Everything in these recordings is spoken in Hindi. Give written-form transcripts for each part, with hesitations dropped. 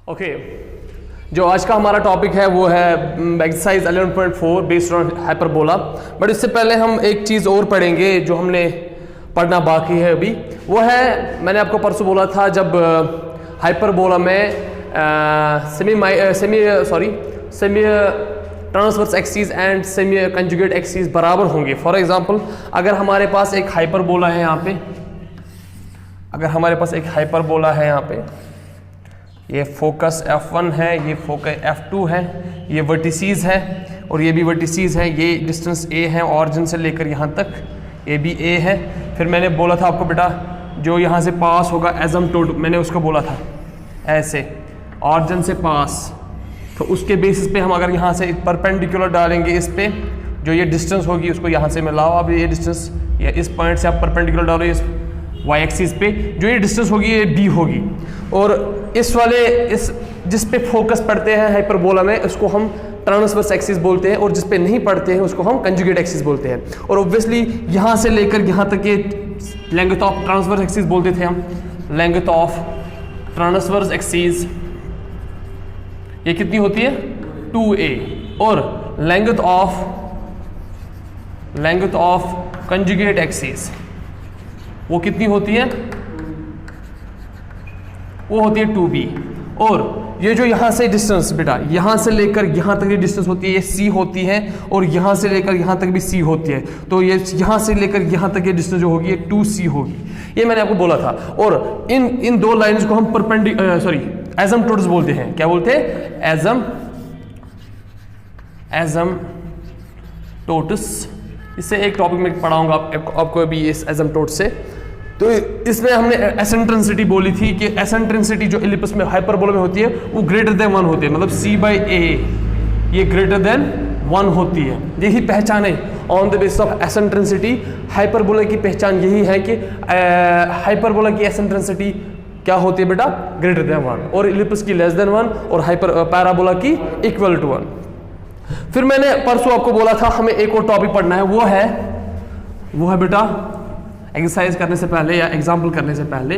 ओके, जो आज का हमारा टॉपिक है वो है exercise 11.4 based on hyperbola. But इससे पहले हम एक चीज़ और पढ़ेंगे जो हमने पढ़ना बाकी है अभी। वो है, मैंने आपको परसों बोला था जब हाइपरबोला में semi transverse axis and semi conjugate axis बराबर होंगे। फॉर एग्जांपल, अगर हमारे पास एक हाइपरबोला है यहाँ पे, यहाँ पे ये फोकस F1 है, ये फोकस F2 है, ये वर्टिसीज है और ये भी वर्टिसीज है। ये डिस्टेंस A है ऑरिजिन से लेकर यहाँ तक, ये भी A है। फिर मैंने बोला था आपको बेटा जो यहाँ से पास होगा एजम्प्टोड, मैंने उसको बोला था ऐसे ऑरिजिन से पास, तो उसके बेसिस पे हम अगर यहाँ से परपेंडिकुलर डालेंगे इस पे, जो ये डिस्टेंस होगी उसको यहाँ से मिलाओ। अब ये डिस्टेंस, ये इस पॉइंट से आप परपेंडिकुलर डालो इस y एक्सिस पे, जो ये डिस्टेंस होगी ये b होगी। और इस जिस पे फोकस पढ़ते हैं हाइपरबोला में उसको हम ट्रांसवर्स एक्सिस बोलते हैं, और जिस पे नहीं पढ़ते हैं उसको हम कंजुगेट एक्सिस बोलते हैं। और ऑब्वियसली यहाँ से लेकर यहाँ तक ये लेंथ ऑफ ट्रांसवर्स एक्सिस बोलते थे हम, लेंथ ऑफ ट्रांसवर्स एक्सिस ये कितनी होती है 2a, और लेंथ ऑफ कंजुगेट एक्सिस वो कितनी होती है, वो होती है 2b। और ये जो यहाँ से डिस्टेंस बेटा, यहाँ से लेकर यहाँ तक ये डिस्टेंस होती है, ये c होती है, और यहाँ से लेकर यहाँ तक भी c होती है। तो ये यहाँ से लेकर यहाँ तक ये डिस्टेंस जो होगी ये 2c होगी। ये मैंने आपको बोला था। और इन दो लाइंस को हम एजम्प्टोड्स बोलते हैं। क्या बोलते हैं? एजम्प्टोड्स। इससे एक टॉपिक में पढ़ाऊंगा आपको अभी इस एजम्प्टोड्स से। तो इसमें हमने एसेंट्रिसिटी बोली थी कि एसेंट्रिसिटी जो एलिपस में हाइपरबोला में होती है वो ग्रेटर देन 1 होती है, मतलब c/a ये ग्रेटर देन 1 होती है। यही पहचान है on the basis of eccentricity. Hyperbola की पहचान यही है कि हाइपरबोला की एसेंट्रिसिटी क्या होती है बेटा, ग्रेटर देन 1, और एलिपस की लेस देन 1, और पैराबोला की इक्वल टू 1। फिर मैंने परसों आपको बोला था हमें एक और टॉपिक पढ़ना है, वो है बेटा एक्सरसाइज करने से पहले या एग्जाम्पल करने से पहले,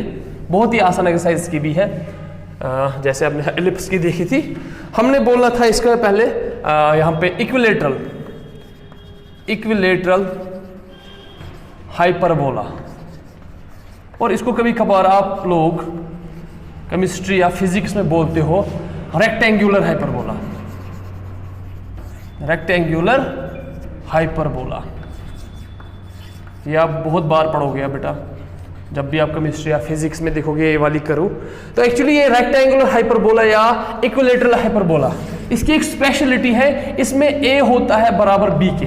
बहुत ही आसान एक्सरसाइज की भी है, जैसे आपने एलिप्स की देखी थी। हमने बोलना था इसका पहले यहाँ पे इक्विलेटरल हाइपरबोला, और इसको कभी कभार आप लोग केमिस्ट्री या फिजिक्स में बोलते हो रेक्टेंगुलर हाइपरबोला। ये आप बहुत बार पढ़ोगे बेटा, जब भी आप केमिस्ट्री या फिजिक्स में देखोगे ये वाली करो। तो एक्चुअली ये रेक्टेंगुलर हाइपरबोला या इक्विलेटरल हाइपरबोला, इसकी एक स्पेशलिटी है, इसमें a होता है बराबर b के,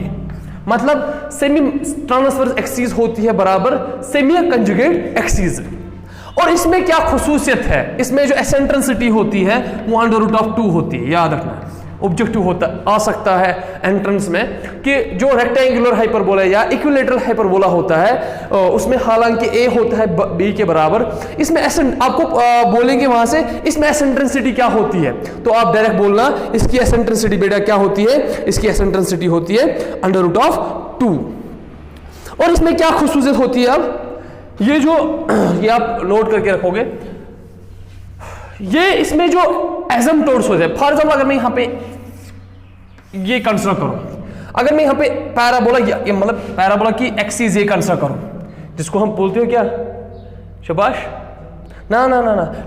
मतलब सेमी ट्रांसवर्स एक्सिस होती है बराबर सेमी कंजुगेट एक्सिस। और इसमें क्या खुसूसियत है, इसमें जो एसेंट्रिसिटी होती है वो √2 होती है। याद रखना, ऑब्जेक्टिव आ सकता है एंट्रेंस में कि जो रेक्टेंगुलर हाइपरबोला या इक्विलेटरल हाइपरबोला होता है उसमें हालांकि a होता है b के बराबर, इसमें आपको बोलेंगे वहां से इसमें एसेंट्रिसिटी क्या होती है, तो आप डायरेक्ट बोलना इसकी एसेंट्रिसिटी बेटा क्या होती है, इसकी एसेंट्रिसिटी होती है √2। और इसमें क्या खुसूसियत होती है, अब ये आप नोट करके रखोगे, ये इसमें जो एजम्प्टोड्स होते हैं। फॉर एग्जाम्पल अगर मैं यहाँ पे ये कंसिडर करूं, अगर मैं यहाँ पे पैराबोला मतलब पैराबोला की एक्सिस ये कंसिडर करूं, जिसको हम बोलते हो क्या शाबाश, ना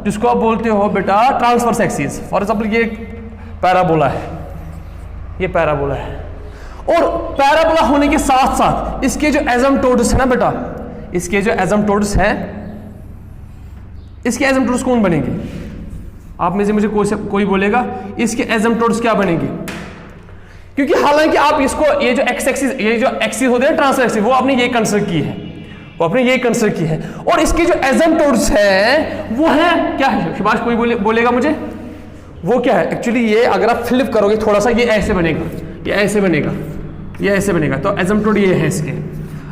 जिसको आप बोलते हो बेटा ट्रांसवर्स एक्सिस। फॉर एग्जाम्पल ये पैराबोला है, ये पैराबोला है, और पैराबोला होने के साथ साथ इसके जो एजम्प्टोड्स है ना बेटा, इसके जो एजम्प्टोड्स हैं, इसके एजम्प्टोड्स कौन बनेंगे? आप में से मुझे कोई बोलेगा इसके एजम्प्टोड्स क्या बनेंगे? क्योंकि हालांकि आप इसको ये जो एक्सिस होते हैं ट्रांसवर्स एक्सिस, वो आपने ये कंसिडर की है, और इसके जो एजम्प्टोड्स हैं वो है क्या है शिवाश, कोई बोलेगा मुझे वो क्या है? एक्चुअली ये अगर आप फ्लिप करोगे थोड़ा सा, ये ऐसे बनेगा, ये ऐसे बनेगा, तो एजम्प्टोड ये है इसके।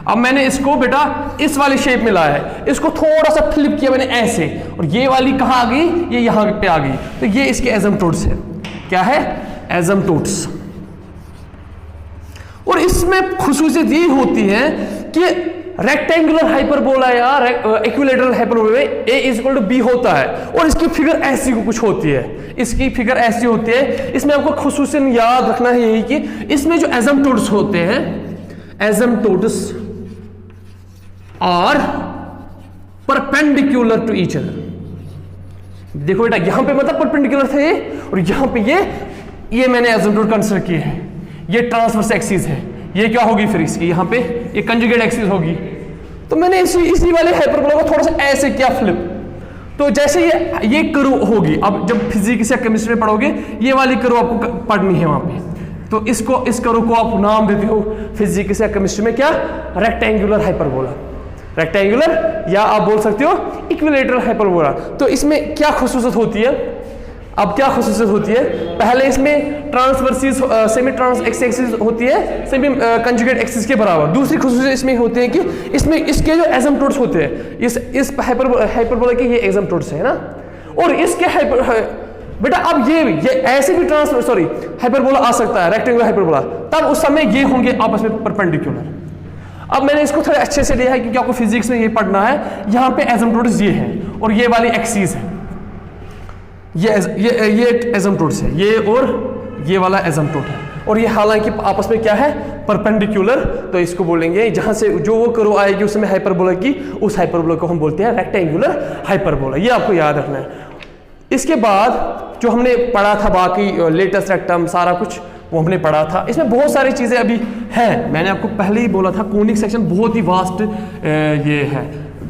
अब मैंने इसको बेटा इस वाली शेप में लाया है, इसको थोड़ा सा फ्लिप किया मैंने ऐसे, और ये वाली कहाँ आ गई, ये यहाँ पे आ गई, तो ये इसके एजम्प्टोड्स है। क्या है? एजम्प्टोड्स। और इसमें खुसूसियत ये होती है कि रेक्टेंगुलर हाइपरबोला या इक्विलैटरल हाइपरबोला में a is equal to b होता है और इसकी फिगर ऐसी कुछ होती है, इसकी फिगर ऐसी होती है। इसमें आपको खुसूसन याद रखना है यही कि इसमें जो एसिम्प्टोट्स होते हैं, asymptotes are perpendicular to each other. देखो बेटा यहां पे मतलब परपेंडिकुलर थे और यहां पे ये मैंने एसिम्प्टोट कंसीडर किए हैं, ये ट्रांसवर्स एक्सिस है, ये क्या होगी फिर इसकी यहाँ पे ये कंजुगेट एक्सिस होगी। तो मैंने इसी वाले हाइपरबोला को थोड़ा सा ऐसे किया फ्लिप, तो जैसे ये कर्व होगी, अब जब फिजिक्स या केमिस्ट्री में पढ़ोगे ये वाली कर्व आपको पढ़नी है वहां पे, तो इस कर्व को आप नाम देते हो फिजिक्स या केमिस्ट्री में क्या, रेक्टेंगुलर हाइपरबोला, रेक्टेंगुलर या आप बोल सकते हो इक्विलैटरल हाइपरबोला। तो इसमें क्या खुसूसियत होती है, अब क्या खुसूसियत होती है, पहले इसमें ट्रांसवर्सिस सेमी ट्रांस एक्सिस होती है सेमी कंजुगेट एक्सिस के बराबर। दूसरी खुसूसियत इसमें होती है कि इसमें इसके जो एसिम्प्टोट्स होते हैं, इस हाइपरबोला के ये एसिम्प्टोट्स है ना, और इसके बेटा अब ये ऐसे भी हाइपरबोला आ सकता है, रेक्टेंगुलर हाइपरबोला, तब उस समय ये होंगे आपस में परपेंडिकुलर। अब मैंने इसको थोड़ा अच्छे से लिया है क्योंकि आपको फिजिक्स में ये पढ़ना है। यहाँ पे एसिम्प्टोट्स ये है और ये वाली एक्सिस है, ये एसिम्प्टोट्स है, ये और ये वाला एसिम्प्टोट है, और ये हालांकि आपस में क्या है, परपेंडिकुलर। तो इसको बोलेंगे जहां से जो वो कर्व आएगी उसमें हाइपरबोला की, उस हाइपरबोला को हम बोलते हैं रेक्टेंगुलर हाइपरबोला। ये आपको याद रखना है। इसके बाद जो हमने पढ़ा था बाकी लेटेस्ट रेक्टम सारा कुछ वो हमने पढ़ा था, इसमें बहुत सारी चीजें अभी हैं। मैंने आपको पहले ही बोला था कोनिक सेक्शन बहुत ही वास्ट ये है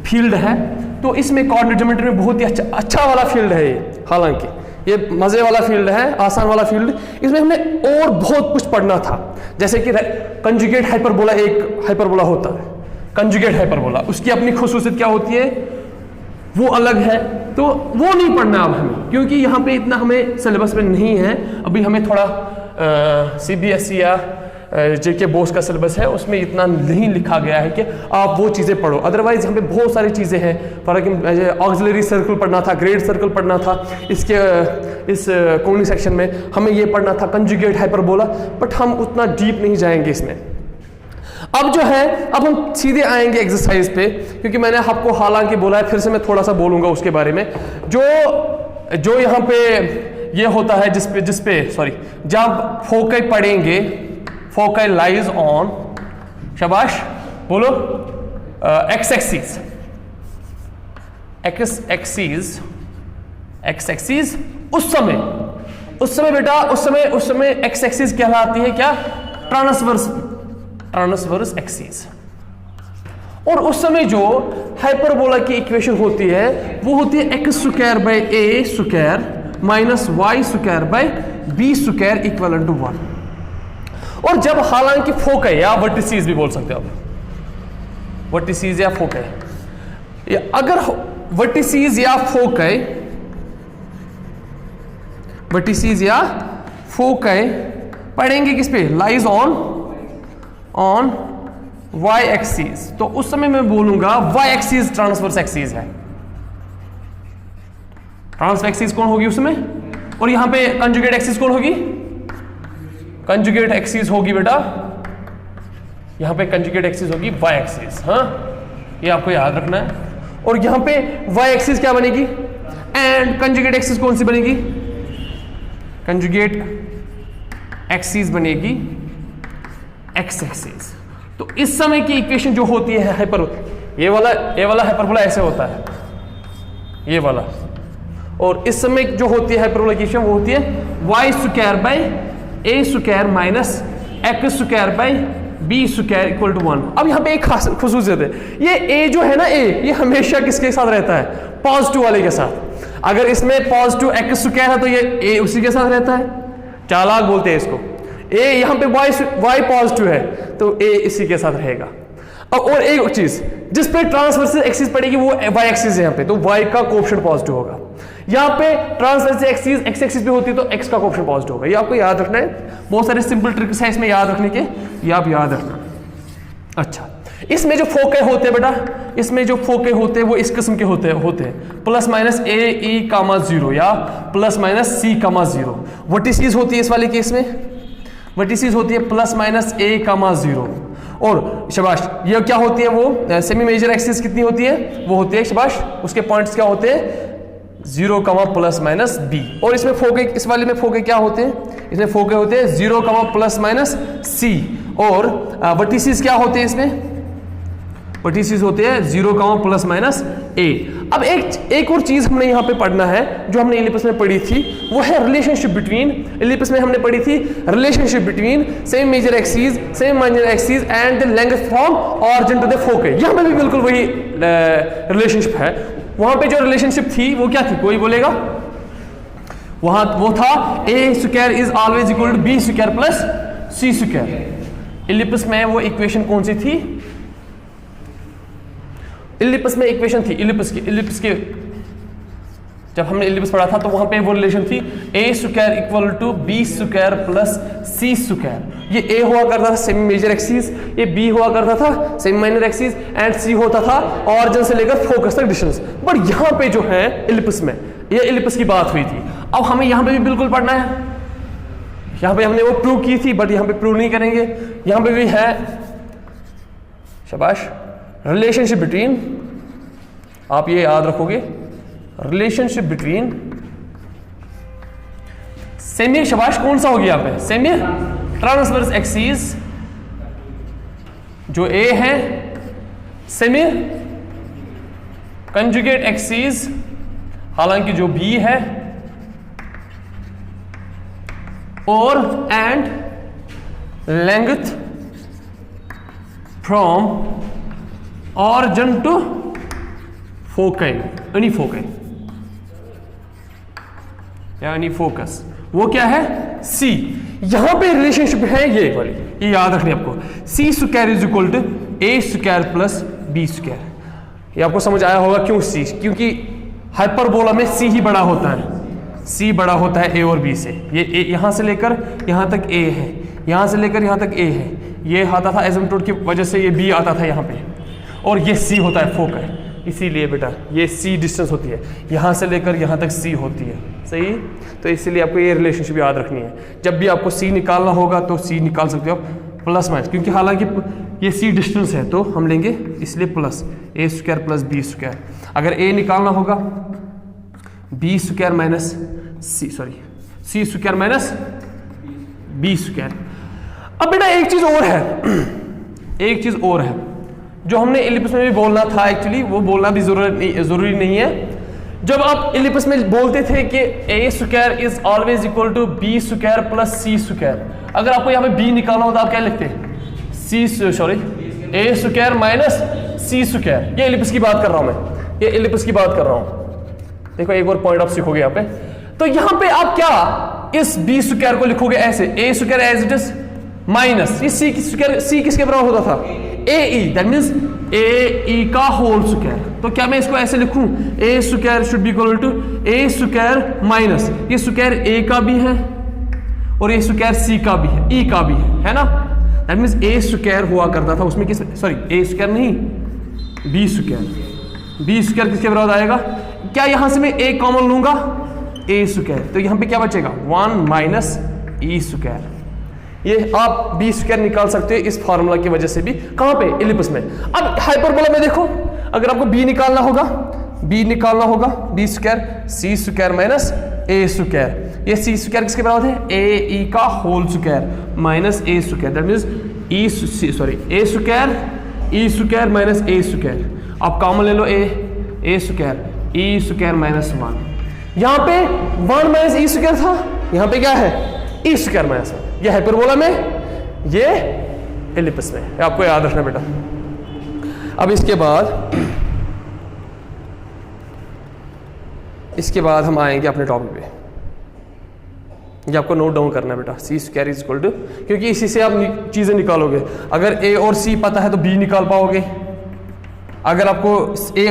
फील्ड है, तो इसमें कोऑर्डिनेट ज्योमेट्री में बहुत ही अच्छा वाला फील्ड है ये, हालांकि ये मजे वाला फील्ड है, आसान वाला फील्ड। इसमें हमें और बहुत कुछ पढ़ना था, जैसे कि कंजुगेट हाइपरबोला, एक हाइपरबोला होता है कंजुगेट हाइपरबोला, उसकी अपनी खुसूसियत क्या होती है वो अलग है, तो वो नहीं पढ़ना अब हमें, क्योंकि यहाँ पे इतना हमें सिलेबस में नहीं है। अभी हमें थोड़ा CBSE या JK बोस का सिलेबस है, उसमें इतना नहीं लिखा गया है कि आप वो चीज़ें पढ़ो। अदरवाइज यहाँ पे बहुत सारी चीज़ें हैं, फॉर एग्जाम्पल ऑक्सिलरी सर्कल पढ़ना था, ग्रेड सर्कल पढ़ना था, इस कोनिक सेक्शन में हमें ये पढ़ना था कंजुगेट हाइपरबोला, बट हम उतना डीप नहीं जाएंगे इसमें। अब जो है, अब हम सीधे आएंगे एक्सरसाइज पे, क्योंकि मैंने आपको हालांकि बोला है, फिर से मैं थोड़ा सा बोलूंगा उसके बारे में। जो यहाँ पे ये होता है जिसपे जब फोकई पढ़ेंगे, फोकई लाइज ऑन, शाबाश बोलो, एक्स एक्सिस, उस समय बेटा उस समय एक्स एक्सिस कहलाती है क्या, ट्रांसवर्स एक्सिस। और उस समय जो हाइपरबोला की इक्वेशन होती है वो होती है x square by a square minus y square by b square equal to 1। और जब हालांकि फोकई या वर्टिसीज भी बोल सकते हो आप, वर्टिसीज या फोकई, अगर वर्टिसीज या फोकई पढ़ेंगे किस पे, लाइज ऑन y एक्सिस, तो उस समय मैं बोलूंगा y एक्सिस ट्रांसवर्स एक्सिस है। ट्रांसवर्स एक्सिस कौन होगी उसमें, और यहां पे कंजुगेट एक्सिस कौन होगी, कंजुगेट एक्सिस होगी बेटा, यहां पे कंजुगेट एक्सिस होगी y एक्सिस। हाँ, ये आपको याद रखना है। और यहां पे y एक्सिस क्या बनेगी, एंड कंजुगेट एक्सिस कौन सी बनेगी, कंजुगेट एक्सिस बनेगी x एक्सिस। तो इस समय की इक्वेशन जो होती है ये वाला हाइपरबोला ऐसे होता है, ये वाला, और इस समय जो होती है हाइपरबोला इक्वेशन वो होती है y square by a square minus x square by b square equal to 1। अब यहाँ पे एक खास खुसूसियत है, ये a जो है ना, ये हमेशा किसके साथ रहता है, पॉजिटिव वाले के साथ। अगर इसमें पॉजिटिव एक्स स्क्वायर है तो ये a उसी के साथ रहता है, चालाक बोलते हैं इसको। a यहाँ पे y पॉजिटिव है तो a इसी के साथ रहेगा। और एक चीज, जिस पे ट्रांसवर्स एक्सिस पड़ेगी वो y एक्सिस है यहाँ पे, तो y का कोएफिशिएंट पॉजिटिव होगा। यहाँ पे ट्रांसवर्स एक्सिस x एक्सिस पे होती है तो x का कोएफिशिएंट पॉजिटिव होगा। ये आपको याद रखना है, बहुत सारे सिंपल ट्रिक्स हैं इसमें याद रखने के, ये आप याद रखना। अच्छा, इसमें जो फोके होते हैं बेटा, इसमें जो फोके होते हैं वो इस किस्म के होते हैं प्लस माइनस ए ई कामा 0 या प्लस माइनस सी कामा 0। वर्टिसीज होती है इस वाले केस में, वर्टिसीज होती है प्लस माइनस ए कामा 0, और शाबाश, ये क्या होती है वो सेमी मेजर एक्सिस कितनी होती है, वो होती है शाबाश, उसके पॉइंट्स क्या होते हैं 0, प्लस माइनस b। और इसमें फोके, इस वाले में फोके क्या होते हैं, इसमें फोके होते हैं 0, प्लस माइनस c। और वर्टिसेस क्या होते हैं, इसमें वर्टिसेस होते हैं 0, प्लस माइनस a। अब एक और चीज हमने यहाँ पे पढ़ना है जो हमने इलिप्स में पढ़ी थी, वो है रिलेशनशिप बिटवीन, इलिप्स में हमने पढ़ी थी relationship between same major axis, same minor axis and the length from origin to the foci. यहाँ पे भी बिल्कुल वही रिलेशनशिप है। वहां पे जो रिलेशनशिप थी वो क्या थी, कोई बोलेगा, वहां वो था a square is always equal to b square plus c square. Ellipse में वो इक्वेशन कौन सी थी, इलिप्स में इक्वेशन थी, इलिप्स के जब हमने इलिप्स पढ़ा था तो वहां पे वो रिलेशन थी a square equal to b square plus c square. ये a हुआ करता था सेमी मेजर एक्सिस, ये b हुआ करता था semi minor axis and c होता था ऑरिजिन से लेकर फोकस तक डिस्टेंस। बट यहाँ पे जो है इलिप्स में, ये इलिप्स की बात हुई थी। अब हमें यहाँ पे भी बिल्कुल पढ़ना है, यहाँ पे हमने वो प्रूव की थी बट यहाँ पे प्रूव नहीं करेंगे। यहाँ पे भी है शाबाश रिलेशनशिप बिटवीन, आप ये याद रखोगे, रिलेशनशिप बिटवीन सेमी, शाबाश कौन सा हो गया यहाँ पे, सेमी ट्रांसवर्स एक्सिस जो A है, सेमी कंजुगेट एक्सिस हालांकि जो B है, और and length from origin to foci, any foci या एनी फोकस, वो क्या है C। यहां पे रिलेशनशिप है ये वाली, ये याद रखनी आपको, C square is equal to A square plus B square. ये आपको समझ आया होगा क्यों C, क्योंकि हाइपरबोला में C ही बड़ा होता है, C बड़ा होता है A और B से। ये यहां से लेकर यहां तक A है, यहां से लेकर यहां तक A है, ये आता था एसिम्पटोट की वजह से ये B आता था यहां पे, और ये C होता है फोकस। इसीलिए बेटा ये C डिस्टेंस होती है, यहाँ से लेकर यहाँ तक C होती है, सही। तो इसीलिए आपको ये रिलेशनशिप याद रखनी है। जब भी आपको C निकालना होगा तो C निकाल सकते हो आप प्लस माइनस, क्योंकि हालांकि ये C डिस्टेंस है तो हम लेंगे इसलिए plus A square plus B square. अगर A निकालना होगा B square minus C, sorry C square minus B square. अब बेटा एक चीज और है, एक चीज और है जो हमने इलिप्स में भी बोलना था, एक्चुअली वो बोलना भी जरूरी नहीं है। जब आप इलिप्स में बोलते थे कि a square is always equal to b square plus c square, अगर आपको यहाँ पे b निकालना हो तो आप क्या लिखते हैं, a square minus c square. ये इलिप्स की बात कर रहा हूं मैं, ये इलिप्स की बात कर रहा हूं। देखो एक और पॉइंट आप सीखोगे यहाँ पे, तो यहाँ पे आप क्या इस b स्क्वायर को लिखोगे ऐसे, a square as it is minus ये c स्क्वायर, c किसके बराबर होता था ae, दैट मींस ae का होल स्क्वायर। तो क्या मैं इसको ऐसे लिखूं, a square should be equal to a square minus ये स्क्वायर a का भी है और ये स्क्वायर c का भी है, e का भी है ना। दैट मींस a स्क्वायर हुआ करता था उसमें किस, सॉरी a स्क्वायर नहीं b स्क्वायर, b स्क्वायर किसके बराबर आएगा, क्या यहां से मैं a कॉमन लूंगा a स्क्वायर, तो यहां पे क्या बचेगा 1 माइनस e स्क्वायर। ये आप b स्क्वायर निकाल सकते हो इस फार्मूला की वजह से भी, कहां पे इलिप्स में। अब हाइपरबोला में देखो, अगर आपको b निकालना होगा, b square c square minus a square, ये c स्क्वायर किसके बराबर है ae का whole square minus a square, that means a square minus a square. आप कॉमन ले लो a square e square minus 1, यहां पे 1 माइनस e स्क्वायर था, यहां पे क्या है e स्क्वायर माइनस 1। ये हाइपरबोला में, ये इलिप्स में, आपको याद रखना बेटा। अब इसके बाद हम आएंगे अपने टॉपिक पे, ये आपको नोट डाउन करना है बेटा, सी स्क्वायर इज इक्वल टू, क्योंकि इसी से आप चीजें निकालोगे। अगर a और c पता है तो b निकाल पाओगे, अगर आपको c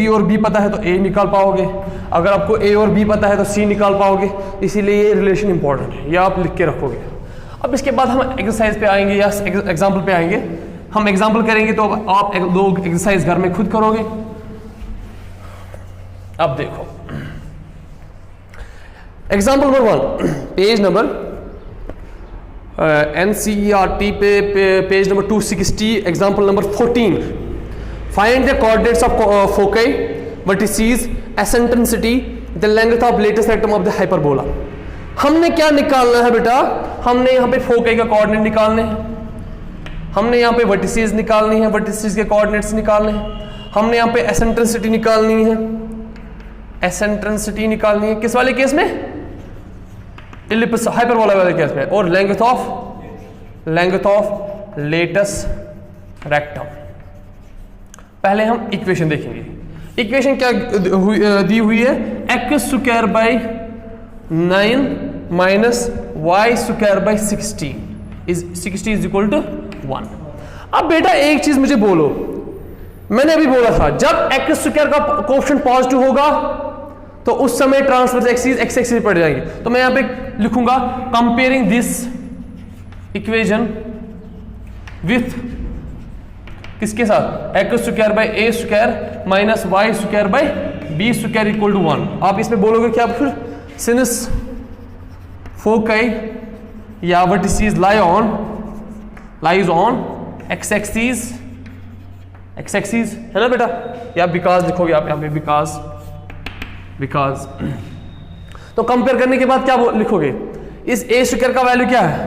और b पता है तो a निकाल पाओगे, अगर आपको a और b पता है तो c निकाल पाओगे। इसीलिए ये रिलेशन इंपॉर्टेंट है, ये आप लिख के रखोगे। अब इसके बाद हम एक्सरसाइज पे आएंगे या एग्जाम्पल पे आएंगे। हम एग्जाम्पल करेंगे तो आप लोग एक्सरसाइज घर में खुद करोगे। अब देखो example number 1, page number NCERT पे page number 260 example number 14, find the coordinates of foci, vertices, eccentricity, the length of latus rectum of the hyperbola. हमने क्या निकालना है बेटा, हमने यहाँ पे फोकी का कोऑर्डिनेट निकालने हैं, हमने यहाँ पे वर्टिसेस निकालनी है, वर्टिसेस के कोऑर्डिनेट्स निकालने हैं, हमने यहाँ पे एसेंट्रिसिटी निकालनी है, एसेंट्रिसिटी निकालनी है किस वाले केस में, इलिप्स हाइपरबोला वाले केस में, और लेंथ ऑफ लेटेस्ट रेक्टम। पहले हम इक्वेशन देखेंगे। इक्वेशन क्या दी हुई है, x square by 9 minus y square by 16 is equal to 1। अब बेटा एक चीज मुझे बोलो, मैंने अभी बोला था जब एक्स स्क्वायर का कोएफिशिएंट पॉजिटिव होगा तो उस समय ट्रांसवर्स एक्सिस एक्स एक्सिस पड़ जाएंगे। तो मैं यहां पे लिखूंगा कंपेयरिंग दिस इक्वेशन विथ किसके साथ, x square by a square minus y square by b square equal to 1। आप इसमें बोलोगे क्या, फिर सिंस फोकी या vertices lies on x axis है ना बेटा, या बिकॉज लिखोगे आप यहाँ पे बिकॉज। तो कंपेयर करने के बाद क्या लिखोगे, इस ए स्क्वायर का वैल्यू क्या है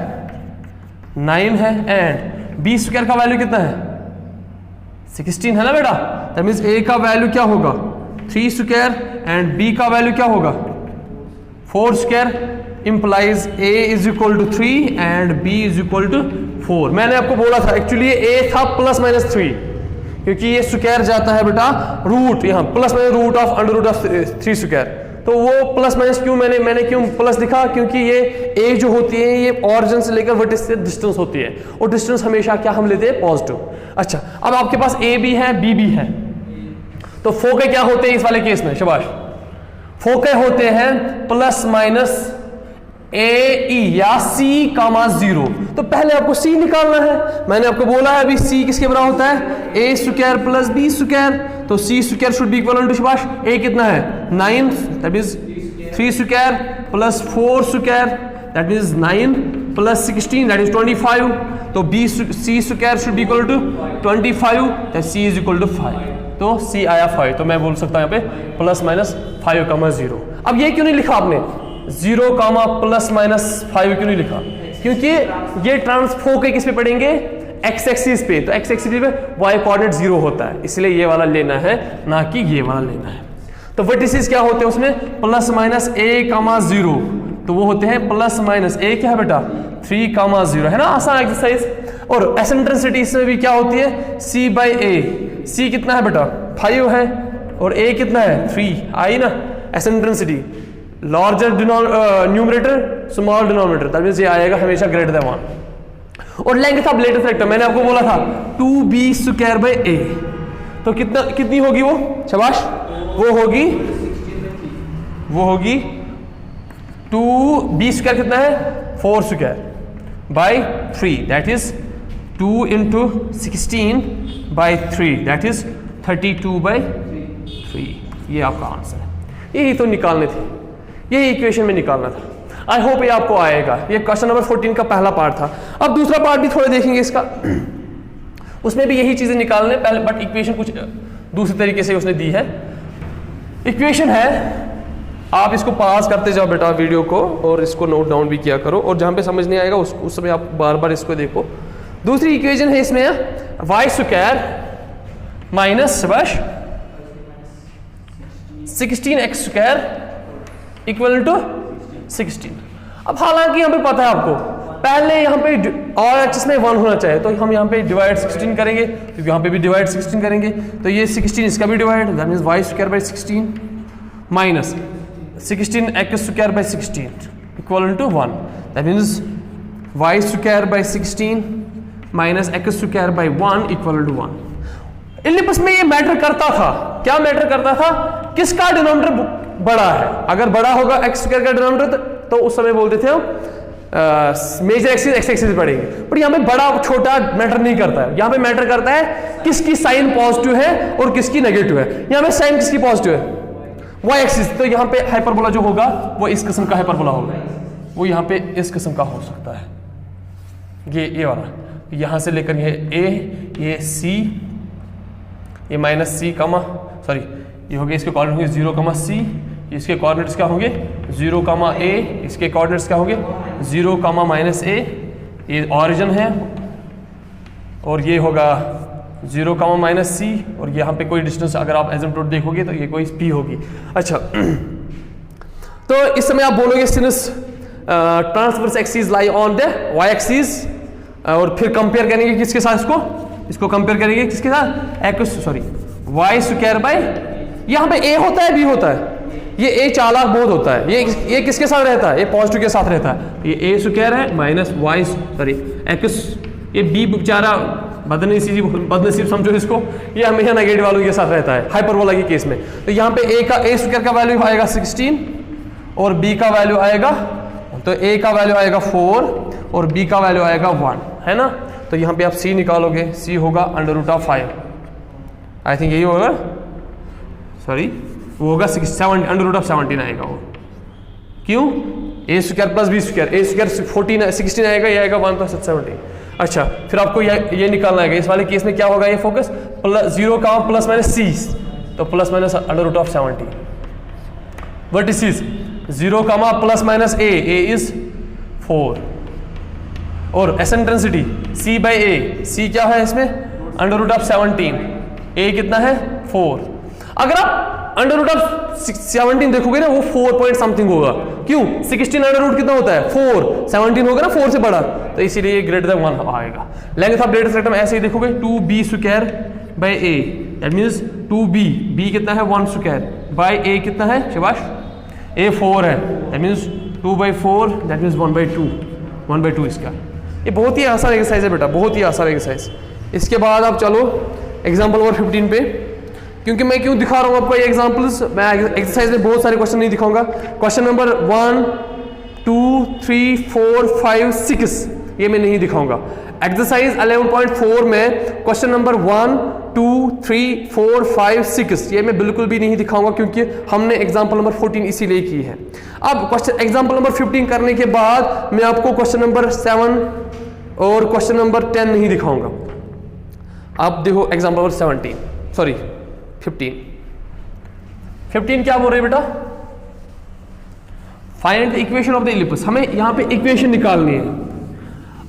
9 है एंड बी स्क्वायर का वैल्यू कितना है 16 है ना बेटा। दैट मींस ए का वैल्यू क्या होगा 3 स्क्वायर एंड बी का वैल्यू क्या होगा 4 square, implies a is equal to 3 and b is equal to 4। मैंने आपको बोला था एक्चुअली ए था प्लस माइनस 3, क्योंकि ये स्क्वायर जाता है बेटा रूट, यहाँ plus minus root of under root of 3 square, तो वो प्लस माइनस क्यों मैंने क्यों प्लस लिखा, क्योंकि ये ए जो होती है ये ऑरिजिन से लेकर वर्टेक्स से डिस्टेंस होती है, और डिस्टेंस हमेशा क्या हम लेते हैं पॉजिटिव। अच्छा, अब आपके पास ए भी है बी भी है, तो फोके क्या होते हैं इस वाले केस में, शाबाश, फोके होते हैं प्लस माइनस ए ई या सी कामा 0। तो पहले आपको सी निकालना है, मैंने आपको बोला है अभी सी किसके बराबर होता है a square plus b square, तो c square should be equal to शाबाश ए कितना है 9, that means 3 square plus 4 square that means 9 plus 16 that is 25, तो b c square should be equal to 25 that c is equal to 5, तो सी आया 5, तो मैं बोल सकता हूं यहाँ पे प्लस माइनस 5 कामा 0। अब ये क्यों नहीं लिखा आपने 0 कामा प्लस माइनस 5 क्यों नहीं लिखा, क्योंकि ये ट्रांसफोके किस पे पड़ेंगे एक्स एक्सिस पे, तो एक्स एक्सिस पे वाई कोऑर्डिनेट 0 होता है, इसलिए ये वाला लेना है ना कि ये वाला लेना है। तो वर्टिसेस क्या होते हैं उसमें प्लस माइनस ए कामा 0, तो वो होते हैं प्लस माइनस ए क्या है बेटा 3 कामा 0, है ना, आसान एक्सरसाइज। और एसेंट्रिसिटी इसमें भी क्या होती है सी बाई ए, सी कितना है बेटा 5 है और ए कितना है 3, आई ना eccentricity, larger numerator small denominator, that means ये आएगा हमेशा ग्रेटर देन 1। और लेंथ ऑफ लेटेस्ट रेक्टम मैंने आपको बोला था 2b स्क्वायर बाय a, तो कितनी होगी वो, शाबाश, वो होगी 2b स्क्वायर कितना है 4 square by 3, that is 2 into 16 by 3, that is 32 by 3। ये आपका आंसर है, यही तो निकालने थे, यही इक्वेशन में निकालना था। आई होप ये आपको आएगा। ये क्वेश्चन नंबर 14 का पहला पार्ट था। अब दूसरा पार्ट भी थोड़े देखेंगे इसका, उसमें भी यही चीजें निकालने पहले, बट इक्वेशन कुछ दूसरे तरीके से उसने दी है। इक्वेशन है, आप इसको पास करते जाओ बेटा वीडियो को, और इसको नोट डाउन भी किया करो, और जहां पे समझ नहीं आएगा उस समय आप बार बार इसको देखो। दूसरी इक्वेशन है इसमें y square minus 16x square equal to 16। अब हालांकि यहाँ पे पता है आपको, पहले यहाँ पे और एक्सिस में 1 होना चाहिए, तो हम यहाँ पे डिवाइड 16 करेंगे, क्योंकि यहाँ पे भी डिवाइड 16 करेंगे, तो ये 16 इसका भी divide, that means y square by 16 minus 16x square by 16 equal to 1, that means y square by 16 minus x square by 1 equal to 1। Ellipse में ये मैटर करता था, क्या मैटर करता था, किसका डिनोमिनेटर बड़ा है। अगर बड़ा होगा एक्स स्क्वायर का डिनोमिनेटर तो उस समय बोलते थे हम मेजर एक्सिस एक्स एक्सिस पढ़ेंगे, पर यहाँ पे बड़ा छोटा मैटर नहीं करता है। यहाँ पे मैटर करता है किसकी साइन पॉजिटिव है और किसकी नेगेटिव है। यहाँ पे साइन किसकी पॉजिटिव है वाई एक्सिस, तो यहाँ पे हाइपरबोला जो होगा वो इस किस्म का हाइपरबोला होगा, वो यहाँ पे इस किस्म का हो सकता है। ये वाला, यहाँ से लेकर ये सी, ये माइनस सी कमा सॉरी ये हो गया, इसके कोऑर्डिनेट होंगे 0 कमा सी, इसके कोऑर्डिनेट्स क्या होंगे 0 कमा ए, इसके कोऑर्डिनेट्स क्या होंगे 0 कमा माइनस ए, ये ऑरिजिन है, और ये होगा 0 कमा माइनस सी, और यहाँ पे कोई डिस्टेंस अगर आप एसिम्पटोट देखोगे तो ये कोई पी होगी। अच्छा तो इस समय आप बोलोगे since transverse axis lie on the y axis, और फिर कंपेयर करेंगे किसके साथ, इसको कंपेयर करेंगे किसके साथ, x sorry y square by, यहाँ पे ए होता है बी होता है, ये ए चालाक बहुत होता है, ये किसके साथ रहता है, ये पॉजिटिव के साथ रहता है, ये ए स्क्वायर है माइनस वाई सॉरी एक्स, ये बी बेचारा बदनसीब समझो इसको, ये हमेशा नेगेटिव वालों के साथ रहता है हाइपरबोला के केस में। तो यहाँ पे ए स्क्वायर का वैल्यू आएगा 16 और बी का वैल्यू आएगा, तो ए का वैल्यू आएगा 4 और बी का वैल्यू आएगा 1, है ना। तो यहाँ पे आप सी निकालोगे, सी होगा √5, आई थिंक यही होगा, सॉरी वो होगा 17 आएगा वो, क्यों, ए स्क्वायर प्लस बी स्क्वायर, ए स्क्वायर 16 आएगा, ये आएगा 1 + 17। अच्छा फिर आपको ये निकालना है, इस वाले केस में क्या होगा, ये फोकस 0 का प्लस माइनस सी, तो plus minus √70, vertices 0 comma plus minus a is 4, और एसेंट्रेंसिटी सी बाई ए, सी क्या है इसमें √17, ए कितना है 4। अगर आप √17 देखोगे ना वो 4 पॉइंट समथिंग होगा, क्यों 16 √ कितना होता है 4, 17 होगा ना 4 से बड़ा, तो इसीलिए ये ग्रेटर देन 1 आएगा। लेंथ ऑफ डेटा सेट हम ऐसे ही देखोगे 2b square by A, that means 2b, b कितना है 1 स्क्वायर बाई ए कितना है शिवाश, ए 4 है, दैट मींस 2/4, दैट मींस 1/2 इसका। ये बहुत ही आसान एक्सरसाइज है बेटा, बहुत ही आसान एक्सरसाइज। इसके बाद आप चलो एग्जाम्पल नंबर 15 पे, क्योंकि मैं क्यों दिखा रहा हूँ आपको ये एग्जाम्पल्स, मैं एक्सरसाइज में बहुत सारे क्वेश्चन नहीं दिखाऊंगा। क्वेश्चन नंबर 1, 2, 3, 4, 5, 6 ये मैं नहीं दिखाऊंगा। एक्सरसाइज 11.4 में क्वेश्चन नंबर 1, 2, 3, 4, 5, 6 ये मैं बिल्कुल भी नहीं दिखाऊंगा, क्योंकि हमने एग्जाम्पल नंबर 14 इसीलिए की है। अब क्वेश्चन एग्जाम्पल नंबर 15 करने के बाद मैं आपको क्वेश्चन नंबर 7 और क्वेश्चन नंबर 10 नहीं दिखाऊंगा। अब देखो एग्जाम्पल नंबर 15 क्या बोल रहे हैं बेटा, find the equation of the ellipse, हमें यहां पे इक्वेशन निकालनी है।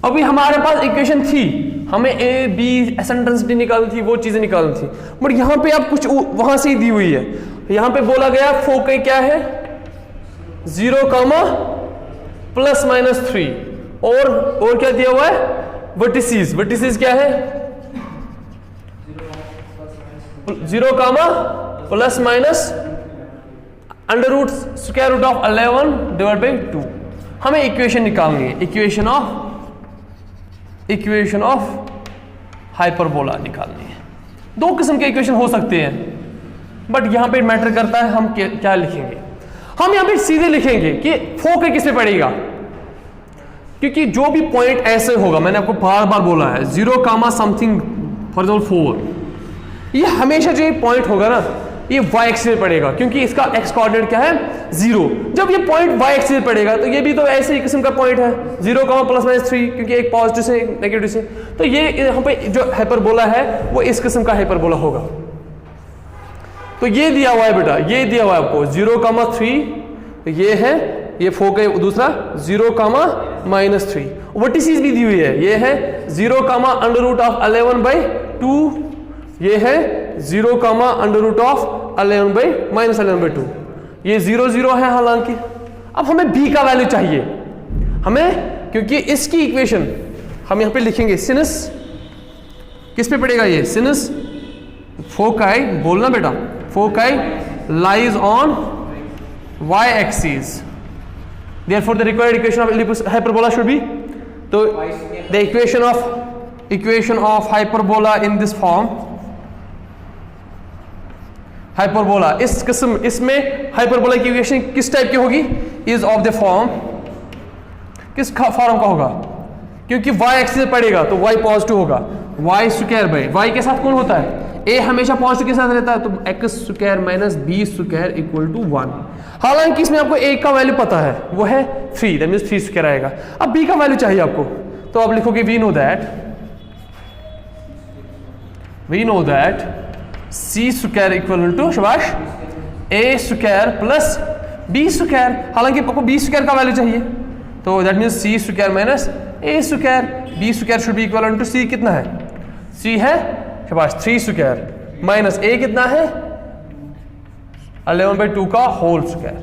अभी हमारे पास इक्वेशन थी, हमें ए बी एसेंट्रेंसिटी निकालनी थी, वो चीजें निकालनी थी, बट यहां पे आप कुछ वहां से ही दी हुई है। यहां पे बोला गया फोकस क्या है 0 कामा प्लस माइनस 3, और क्या दिया हुआ है वर्टिसेस क्या है 0 comma plus minus √√11 divide by 2। हमें इक्वेशन निकालनी है, इक्वेशन ऑफ हाइपरबोला निकालनी है। दो किस्म के इक्वेशन हो सकते हैं, बट यहां पे मैटर करता है हम क्या लिखेंगे। हम यहां पे सीधे लिखेंगे कि फोकस किस पे पड़ेगा, क्योंकि जो भी पॉइंट ऐसे होगा, मैंने आपको बार बार बोला है 0 कामा समथिंग फॉर एग्जाम्पल 4, ये हमेशा जो ये पॉइंट होगा ना ये y एक्सिस पे पड़ेगा, क्योंकि इसका x कोऑर्डिनेट क्या है 0। जब ये पॉइंट y एक्सिस पे पड़ेगा तो ये भी तो ऐसे ही किस्म का पॉइंट है 0 कामा प्लस माइनस 3, क्योंकि एक पॉजिटिव से एक नेगेटिव से, तो ये यहाँ पे जो हाइपरबोला है वो इस किस्म का हाइपरबोला होगा। तो ये दिया हुआ है बेटा, ये दिया हुआ है आपको 0 कामा 3, ये है ये फोकस दूसरा 0 कामा माइनस 3, वर्टिसेस भी दी हुई है, ये है 0 कामा √11/2, ये है 0 कामा √11/-11/2, ये 0 0 है हालांकि। अब हमें b का वैल्यू चाहिए हमें, क्योंकि इसकी इक्वेशन हम यहां पे लिखेंगे सिनस किस पे पड़ेगा, ये सिनस फोकाई बोलना बेटा, foci lies on y axis, therefore the required equation of ellipse hyperbola should be, तो the equation of hyperbola in this form, hyperbola इस किस्म, इसमें हाइपरबोला की इक्वेशन किस टाइप की होगी, इज ऑफ द फॉर्म, किस फॉर्म का होगा, क्योंकि y एक्सिस पड़ेगा तो y पॉजिटिव होगा, y स्क्वायर बाई y के साथ कौन होता है a, हमेशा पॉजिटिव के साथ रहता है, तो x square minus b square equal to 1। हालांकि इसमें आपको a का वैल्यू पता है वो है 3, दैट मींस 3 स्क्वायर आएगा। अब b का वैल्यू चाहिए आपको, तो आप लिखोगे we know that c square equal to शाबाश a square plus b square, हालांकि आपको बी स्क्वायर का वैल्यू चाहिए, तो that means c square minus a square, b square should be equal to c कितना है, सी है शाबाश 3 स्क्वायर माइनस ए कितना है 11/2 का whole square,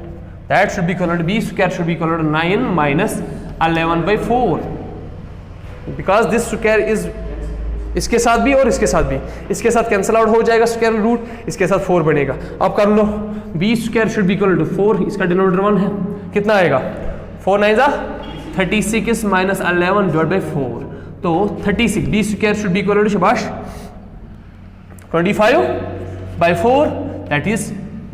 that should be equal to b square should be equal to 9 minus 11/4 because this square is इसके साथ भी और इसके साथ भी, इसके साथ कैंसिल आउट हो जाएगा स्क्वायर रूट, इसके साथ 4 बनेगा। अब कर लो b square should be equal to 4, इसका डिनोमिनेटर 1 है, कितना आएगा 4 9 जा 36 माइनस 11 डिवाइड बाई 4, तो 36 b square should be equal to शाबाश 25/4 that is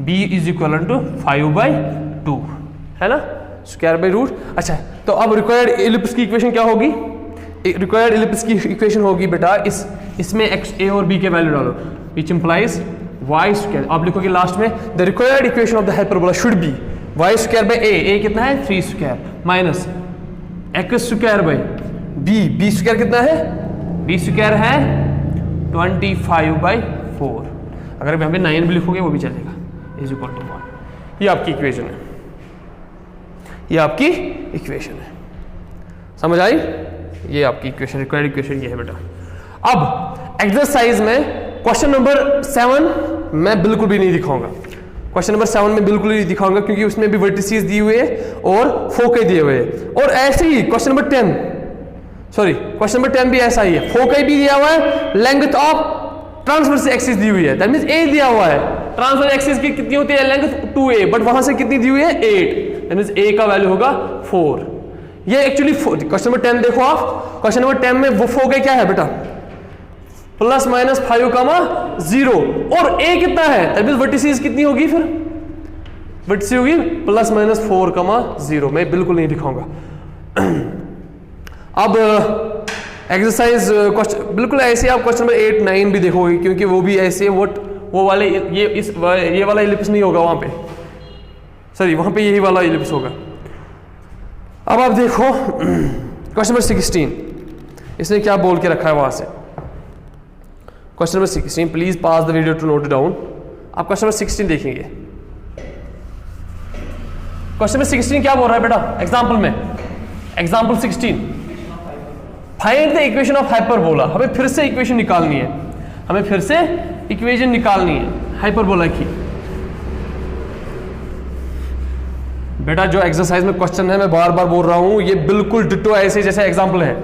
b is equal to 5/2 है ना, स्क्वायर बाई रूट। अच्छा तो अब रिक्वायर्ड इलिप्स की इक्वेशन क्या होगी, रिक्वायर्ड इलिप्स की इक्वेशन होगी बेटा इसमें एक्स ए और बी के वैल्यू डालो विच इंप्लाइज वाई स्क्वायर, आप लिखोगे लास्ट में the required equation of the hyperbola should be y square by a कितना है 3 square minus x square by b square कितना है, बी स्क्वायर है 25/4, अगर यहाँ पे 9 भी लिखोगे वो भी चलेगा इज इक्वल टू 1। ये आपकी इक्वेशन है, ये आपकी इक्वेशन है, समझ आई, ये आपकी इक्वेशन रिक्वायर्ड इक्वेशन ये है बेटा। अब एक्सरसाइज में क्वेश्चन नंबर 7 मैं बिल्कुल भी नहीं दिखाऊंगा, क्वेश्चन नंबर 7 में बिल्कुल नहीं दिखाऊंगा क्योंकि उसमें भी वर्टिसेस दिए हुए हैं और फोके दिए हुए हैं, और ऐसे ही क्वेश्चन नंबर 10 भी ऐसा ही है, फोके भी दिया हुआ है, लेंथ ऑफ ट्रांसवर्स एक्सिस दी हुई है, दैट मींस ए दिया हुआ है, ट्रांसवर्स एक्सिस की कितनी होती है लेंथ 2a, बट वहां से कितनी दी हुई है 8, दैट मींस a का वैल्यू होगा 4। ये एक्चुअली क्वेश्चन नंबर 10 देखो आप, क्वेश्चन नंबर 10 में वो फोके क्या है बेटा प्लस माइनस 5,0 और a कितना है, दैट मींस वर्टिसेस कितनी होगी, फिर वर्टिसेस होगी प्लस माइनस 4,0, मैं बिल्कुल नहीं दिखाऊंगा। अब एक्सरसाइज बिल्कुल ऐसे आप क्वेश्चन नंबर 8 9 भी देखोगे क्योंकि वो भी ऐसे वो वाले ये वाला इलिप्स नहीं होगा वहां पे, सॉरी वहां पे यही वाला इलिप्स होगा। अब आप देखो क्वेश्चन नंबर 16 इसने क्या बोल के रखा है वहां से, question number 16 please pass the video to note down. आप क्वेश्चन नंबर 16 देखेंगे, क्वेश्चन नंबर 16 क्या बोल रहा है बेटा एग्जाम्पल में, example 16 find the equation of hyperbola, हमें फिर से इक्वेशन निकालनी है, हमें फिर से इक्वेशन निकालनी है हाइपरबोला की। बेटा जो एक्सरसाइज में क्वेश्चन है मैं बार बार बोल रहा हूं ये बिल्कुल डिट्टो ऐसे जैसे एग्जाम्पल है,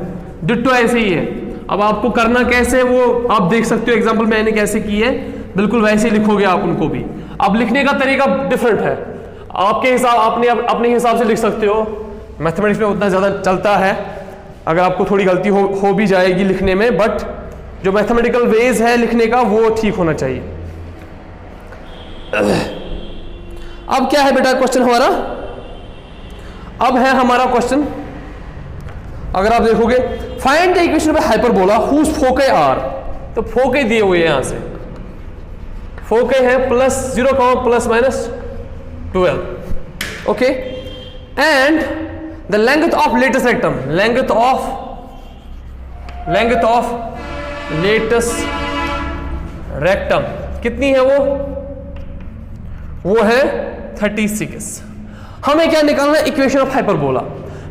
डिट्टो ऐसे ही है। अब आपको करना कैसे वो आप देख सकते हो, एग्जाम्पल मैंने कैसे की है बिल्कुल वैसे ही लिखोगे आप उनको भी। अब लिखने का तरीका डिफरेंट है, आपके हिसाब अपने हिसाब से लिख सकते हो, मैथमेटिक्स में उतना ज्यादा चलता है, अगर आपको थोड़ी गलती हो भी जाएगी लिखने में, बट जो मैथमेटिकल वेज है लिखने का वो ठीक होना चाहिए। अब क्या है बेटा क्वेश्चन हमारा, अब है हमारा क्वेश्चन, अगर आप देखोगे find the equation of hyperbola whose foci are, तो फोके दिए हुए हैं यहां से, फोके हैं +0, plus minus 12, okay, and the length of latus rectum, length of latus rectum कितनी है वो है 36। हमें क्या निकालना है इक्वेशन ऑफ हाइपरबोला।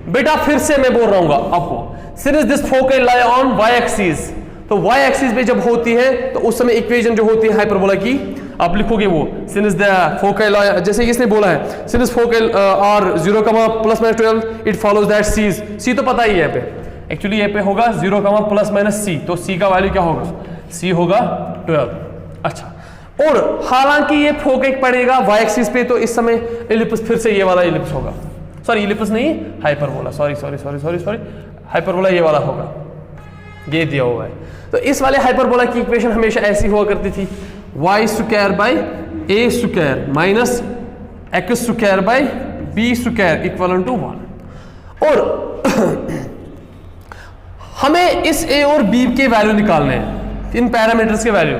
बेटा फिर से मैं बोल रहा हूं आपको, since this foci lie on y axis, तो y एक्सिस पे जब होती है तो उस समय इक्वेशन जो होती है हाइपरबोला की आप लिखोगे वो सिंस द फोके लाई, जैसे इसने बोला है since foci are 0, plus minus 12 it follows that c तो पता ही है पे, एक्चुअली ये पे होगा 0, प्लस माइनस c, तो c का वैल्यू क्या होगा, c होगा 12। अच्छा, और हालांकि ये फोके पड़ेगा y एक्सिस पे, तो इस समय इलिप्स फिर से ये वाला इलिप्स होगा, सॉरी इलिप्स नहीं हाइपरबोला, सॉरी हाइपरबोला ये वाला होगा, ये दिया हुआ है। तो इस वाले हाइपरबोला की इक्वेशन हमेशा ऐसी हुआ करती थी y square by a square minus x square by b square equal to 1, और हमें इस a और b के वैल्यू निकालने हैं, इन पैरामीटर्स के वैल्यू,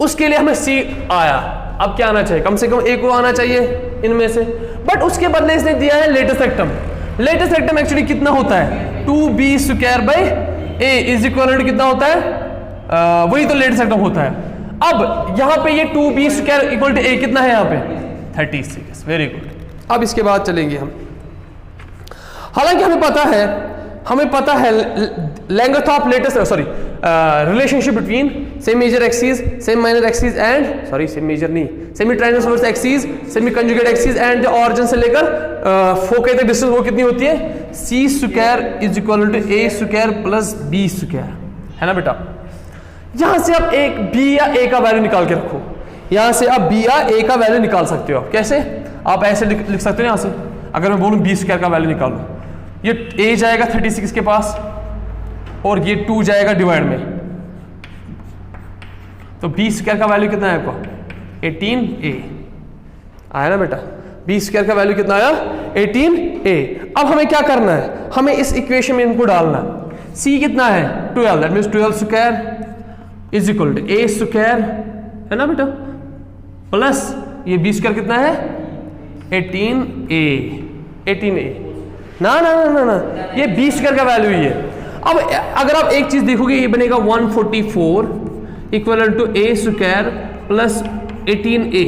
उसके लिए हमें c आया, अब क्या आना चाहिए, कम से कम a को आना चाहिए इनमें से, बट उसके बदले इसने दिया है latus rectum. Latus rectum actually कितना होता है 2b² a is equal to कितना होता है वही तो लेटेस्ट रेक्टम होता है। अब यहां पे ये 2b² इक्वल टू a कितना है यहाँ पे 36। Very good. अब इसके बाद चलेंगे हम, हालांकि हमें पता है length of latest relationship between semi major axis, semi minor axis and semi major नहीं, semi transverse axis, semi conjugate axis and origin से लेकर फोके तक डिस्टेंस वो कितनी होती है c² is equal to a² plus b², है ना बेटा। यहां से आप एक b या a का वैल्यू निकाल के रखो, यहां से आप b या a का वैल्यू निकाल सकते हो। आप कैसे, आप ऐसे लिख सकते हो यहां से, अगर मैं बोलूं b² का वैल्यू निकालो, ये a जाएगा 36 के पास और ये 2 जाएगा डिवाइड में, तो b² का वैल्यू कितना है आपको 18a आया ना बेटा। b² का वैल्यू कितना आया 18a। अब हमें क्या करना है, हमें इस इक्वेशन में इनको डालना है। c कितना है 12, that means 12² is equal to a² है ना बेटा, प्लस ये b² कितना है 18a ना ना ना ना ना, ये b² का वैल्यू ही है। अब अगर आप एक चीज देखोगे, ये बनेगा 144 equal to a² plus 18a।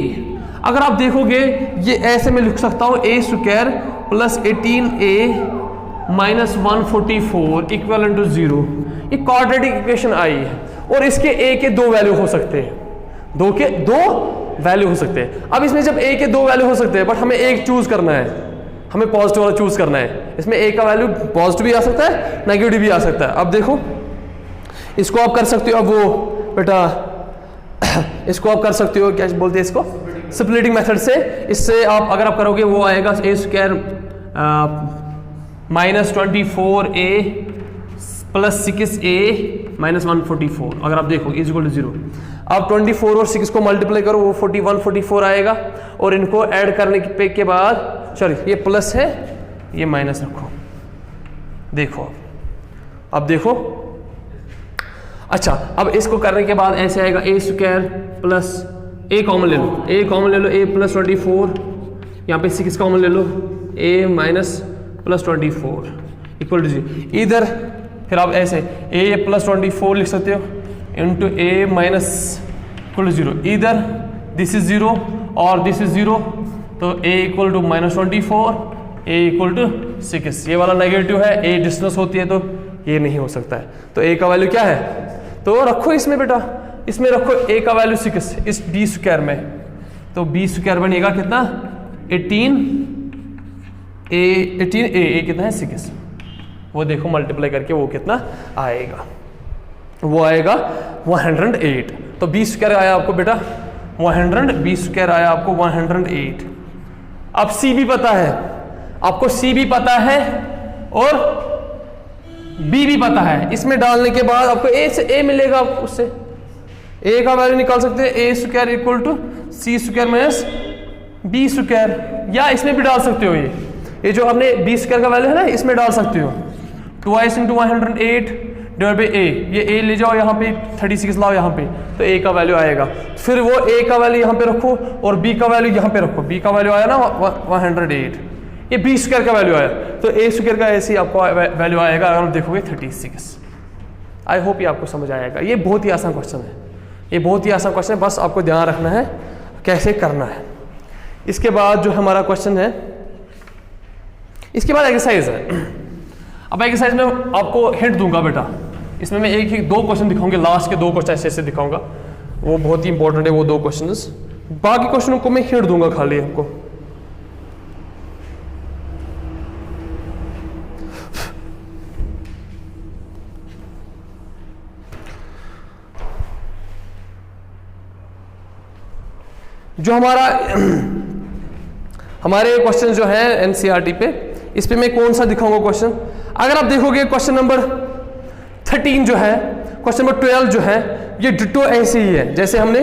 अगर आप देखोगे ये ऐसे में लिख सकता हूं a² plus 18a minus 144 equal to 0। ये क्वाड्रेटिक इक्वेशन आई है और इसके a के दो वैल्यू हो सकते हैं, दो वैल्यू हो सकते हैं। अब इसमें जब a के दो वैल्यू हो सकते हैं, बट हमें एक चूज करना है, हमें पॉजिटिव वाला चूज करना है। इसमें a का वैल्यू पॉजिटिव भी आ सकता है, नेगेटिव भी आ सकता है। अब देखो इसको आप कर सकते हो, अब वो बेटा इसको आप कर सकते हो, क्या बोलते हैं इसको, स्प्लिटिंग मेथड से। इससे आप अगर आप करोगे वो आएगा a² minus 24a plus 6a minus 144। अगर आप देखो इज इक्वल टू 0। अब 24 और 6 को मल्टीप्लाई करो, वो 4144 आएगा, और इनको ऐड करने के बाद सॉरी ये प्लस है ये माइनस रखो, देखो अब देखो। अच्छा, अब इसको करने के बाद ऐसे आएगा a² प्लस a कॉमन ले लो, a प्लस 24, यहाँ पे 6 कॉमन ले लो, a minus plus 24 equal to 0। इधर फिर आप ऐसे a प्लस 24 लिख सकते हो into a minus equal to 0। इधर दिस इज 0 और दिस इज 0, तो a equal to minus 24, a equal to 6। ये वाला नेगेटिव है, a डिस्टेंस होती है तो ये नहीं हो सकता है। तो a का वैल्यू क्या है, तो रखो इसमें बेटा, इसमें रखो a का वैल्यू 6 इस b² में, तो b² बनेगा कितना 18a कितना है 6। वो देखो मल्टीप्लाई करके वो कितना आएगा, वो आएगा 108। तो b² आया आपको बेटा 100, b² आया आपको 108। अब c भी पता है आपको, c भी पता है और b भी पता है। इसमें डालने के बाद आपको a से a मिलेगा, आपको उससे a का वैल्यू निकाल सकते हैं, a² equal to c² minus b², या इसमें भी डाल सकते हो। ये जो हमने b² का वैल्यू है ना, इसमें डाल सकते हो 2 इंटू 108 डिवाइड बाई a। ये a ले जाओ यहाँ पे, 36 लाओ यहाँ पे, तो a का वैल्यू आएगा। फिर वो a का वैल्यू यहाँ पे रखो और b का वैल्यू यहाँ पे रखो। b का वैल्यू आया ना 108, ये b² का वैल्यू आया, तो a² का ऐसे ही आपको वैल्यू आएगा अगर आप देखोगे 36। आई होप ये आपको समझ आएगा। ये बहुत ही आसान क्वेश्चन है, ये बहुत ही आसान क्वेश्चन है, बस आपको ध्यान रखना है कैसे करना है। इसके बाद जो हमारा क्वेश्चन है, इसके बाद एक्सरसाइज है। अब एक्सरसाइज में आपको हिंट दूंगा बेटा, इसमें मैं एक ही 2 क्वेश्चन दिखाऊंगा, लास्ट के 2 क्वेश्चन ऐसे दिखाऊंगा, वो बहुत ही इंपॉर्टेंट है वो 2 क्वेश्चंस। बाकी क्वेश्चनों को मैं हिंट दूंगा खाली आपको। जो हमारे क्वेश्चन जो है एनसीईआरटी पे, इस पे मैं कौन सा दिखाऊंगा क्वेश्चन। अगर आप देखोगे क्वेश्चन नंबर 13 जो है, क्वेश्चन नंबर 12 जो है, ये डिटो ऐसे ही है जैसे हमने,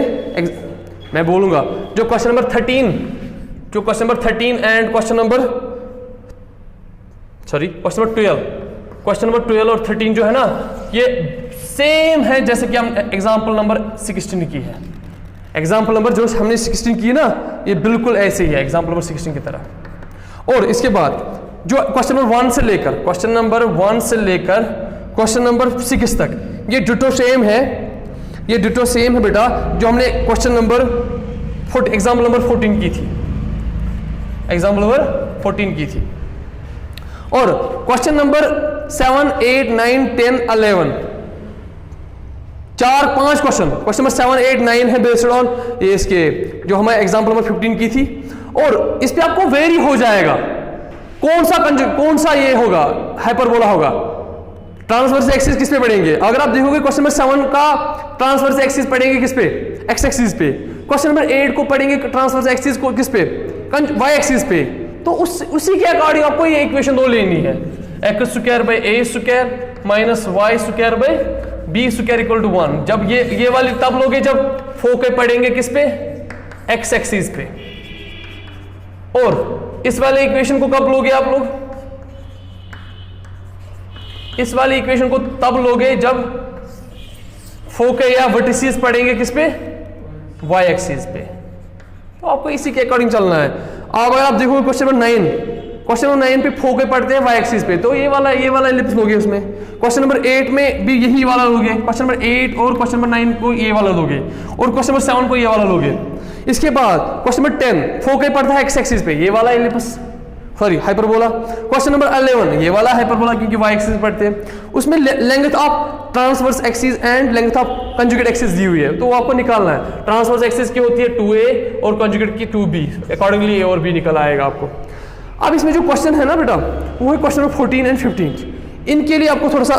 मैं बोलूंगा जो question number 13 and question number 12 और 13 जो है ना, ये सेम है जैसे कि हम एग्जाम्पल नंबर 16 की है। एग्जाम्पल नंबर जो हमने 16 की ना, ये बिल्कुल ऐसे ही है एग्जाम्पल नंबर 16 की तरह। और इसके बाद जो क्वेश्चन नंबर 1 से लेकर क्वेश्चन नंबर 6 तक ये डिटो सेम है, ये डिटो सेम है बेटा जो हमने क्वेश्चन नंबर एग्जाम्पल नंबर 14 की थी, एग्जाम्पल नंबर 14 की थी। और क्वेश्चन नंबर 7, 8, 9, 10, 11 4-5 क्वेश्चन नंबर 7, 8, 9 है बेस्ड ऑन ये इसके जो हमारे एग्जाम्पल नंबर 15 की थी। और इस पे आपको वेरी हो जाएगा कौन सा ये होगा हाइपरबोला होगा, ट्रांसवर्स एक्सिस किस पे पढ़ेंगे। अगर आप देखोगे क्वेश्चन नंबर 7 का ट्रांसवर्स एक्सिस पढ़ेंगे किस पे, एक्स एक्सिस पे। क्वेश्चन नंबर 8 को पढ़ेंगे ट्रांसवर्स एक्सिस को किस पे, वाई एक्सिस पे। तो उसी के अकॉर्डिंग आपको ये इक्वेशन 2 लेनी है, x square by a square minus y square by b square equal to 1। जब ये वाली तब लोगे जब फोके पढ़ेंगे किस पे, एक्स एक्सिस पे। और इस वाले इक्वेशन को कब लोगे आप लोग, इस वाली इक्वेशन को तब लोगे जब फोके या वर्टिसेस पढ़ेंगे किस पे, वाई एक्सिस पे। तो आपको इसी के अकॉर्डिंग चलना है। अब अगर आप देखोगे क्वेश्चन नंबर 9 पे फोके पढ़ते हैं वाई एक्सिस पे, तो ये वाला एलिप्स लोगे उसमें। क्वेश्चन नंबर 8 में भी यही वाला लोगे, क्वेश्चन नंबर 8 और क्वेश्चन नंबर 9 को ये वाला लोगे, और क्वेश्चन नंबर 7 को ये वाला लोगे। इसके बाद क्वेश्चन नंबर 10 फोके पढ़ता है एक्स एक्सिस पे, ये वाला ellipse sorry hyperbola. Question number 11 ये वाला हाइपरबोला क्योंकि वाई एक्सिस पढ़ते हैं, उसमें length of transverse axis and length of conjugate axis दी हुई है, तो वो आपको निकालना है। ट्रांसवर्स एक्सिस की होती है 2a और कंजुगेट की 2b, अकॉर्डिंगली ए और बी निकल आएगा आपको। अब इसमें जो क्वेश्चन है ना बेटा वो है क्वेश्चन नंबर 14 एंड 15। इनके लिए आपको थोड़ा सा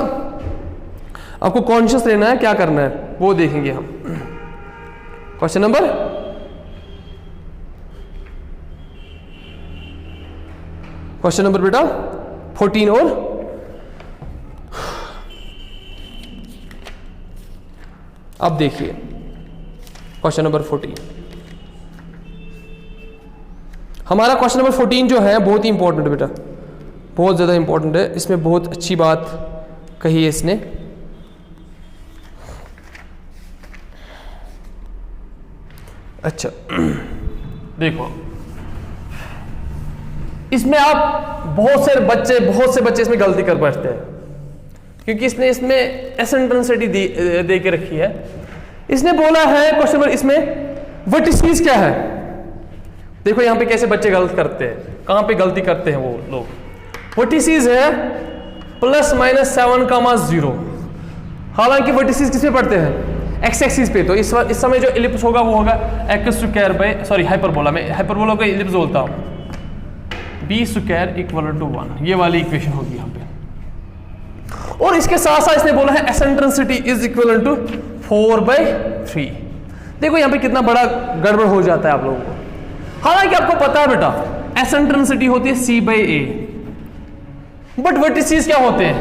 आपको कॉन्शियस रहना है, क्या करना है वो देखेंगे हम। क्वेश्चन नंबर बेटा 14 और अब देखिए क्वेश्चन नंबर 14। हमारा क्वेश्चन नंबर 14 जो है बहुत ही इंपॉर्टेंट है बेटा, बहुत ज़्यादा इंपॉर्टेंट है। इसमें बहुत अच्छी बात कही है इसने। अच्छा देखो, इसमें आप बहुत से बच्चे इसमें गलती कर बैठते हैं, क्योंकि इसने इसमें एसेंट्रेंसिटी दे के रखी है। इसने बोला है क्वेश्चन नंबर इसमें वर्टिसेस क्या है। देखो यहां पे कैसे बच्चे गलत करते हैं, कहां पे गलती करते हैं वो लोग। वर्टिसेस है +-7, 0। हालांकि वर्टिसेस किस में पढ़ते हैं, एक्स एक्सिस पे। तो इस समय जो इलिप्स होगा वो होगा x square by sorry hyperbola में, हाइपरबोला को इलिप्स बोलता हूं, बी स्क्वायर इक्वल टू 1, ये वाली इक्वेशन होगी यहाँ पे। और इसके साथ साथ इसने बोला है एसेंट्रेंसिटी इज इक्वल टू 4/3। देखो यहाँ पे कितना बड़ा गड़बड़ हो जाता है आप लोगों को। हालांकि आपको पता है बेटा एसेंट्रेंसिटी होती है c/a, बट वर्टिसेस क्या होते हैं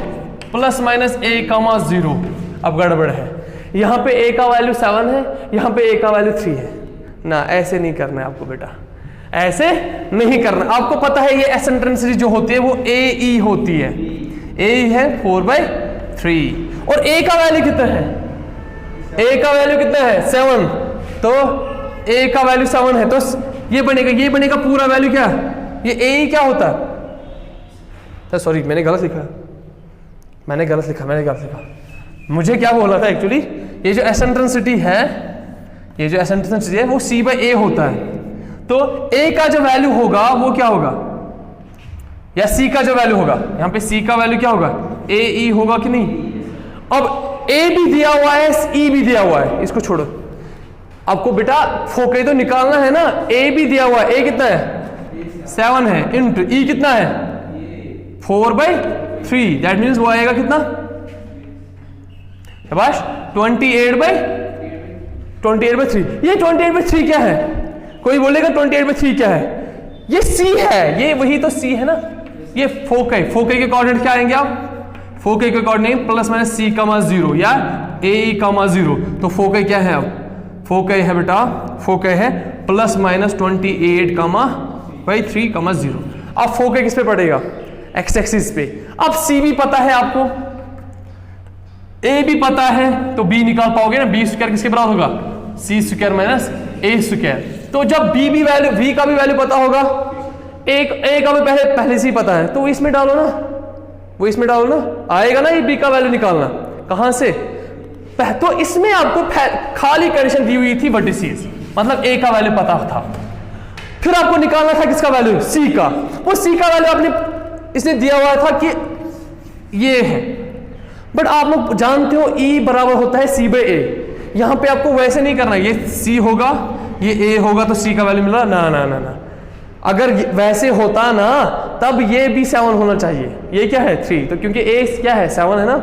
+-a, 0। अब गड़बड़ है, यहाँ पे a का वैल्यू 7 है, यहाँ पे a का वैल्यू 3 है ना। ऐसे नहीं करना है आपको बेटा, ऐसे नहीं करना। आपको पता है ये एसेंट्रेंसिटी जो होती है वो AE होती है, AE है 4/3। और A का वैल्यू कितना है, A का वैल्यू कितना है 7, तो A का वैल्यू 7 है, तो ये बनेगा पूरा वैल्यू क्या, ये AE क्या होता है। सॉरी मैंने गलत लिखा, मुझे क्या बोला था एक्चुअली, ये जो एसेंट्रेंसिटी है वो c/a होता है। तो a का जो वैल्यू होगा वो क्या होगा, या c का जो वैल्यू होगा, यहां पे c का वैल्यू क्या होगा, AE होगा कि नहीं। अब a भी दिया हुआ है, e भी दिया हुआ है, इसको छोड़ो। आपको बेटा फोके तो निकालना है ना। a भी दिया हुआ है, a कितना है 7 है, इंटू e कितना है 4/3, दैट मीन्स वो आएगा कितना, शाबाश 28/3। ये 28/3 क्या है, कोई बोलेगा 28/3 क्या है, ये c है, ये वही तो c है ना। ये फोके के कोऑर्डिनेट क्या आएंगे आप, फोके के कोऑर्डिनेट +-c, 0 या AE, 0। तो फोके क्या है, अब फोके है बेटा, फोके है +-28/3, 0। अब फोके किस पे पड़ेगा, एक्स एक्सिस पे। अब c भी पता है आपको, a भी पता है, तो b निकाल पाओगे ना। b स्क्वायर किसके बराबर होगा, c² - a²। तो जब v का भी वैल्यू पता होगा, ए का हमें पहले से ही पता है, तो वो इसमें डालो ना, वो इसमें डालो ना, आएगा ना ये बी का वैल्यू निकालना। कहां से? तो इसमें आपको खाली कंडीशन दी हुई थी वर्टिसेस, मतलब ए का वैल्यू पता था, फिर आपको निकालना था किसका वैल्यू? सी का। वो सी का वैल्यू आपने इसने दिया हुआ था कि ये है, बट आप लोग जानते हो ई बराबर होता है सी बाई ए। यहां पे आपको वैसे नहीं करना, ये सी होगा ये ए होगा तो सी का वैल्यू मिल रहा, ना ना ना ना। अगर वैसे होता ना तब ये भी 7 होना चाहिए। ये क्या है? 3, तो क्योंकि ए क्या है? 7 है ना।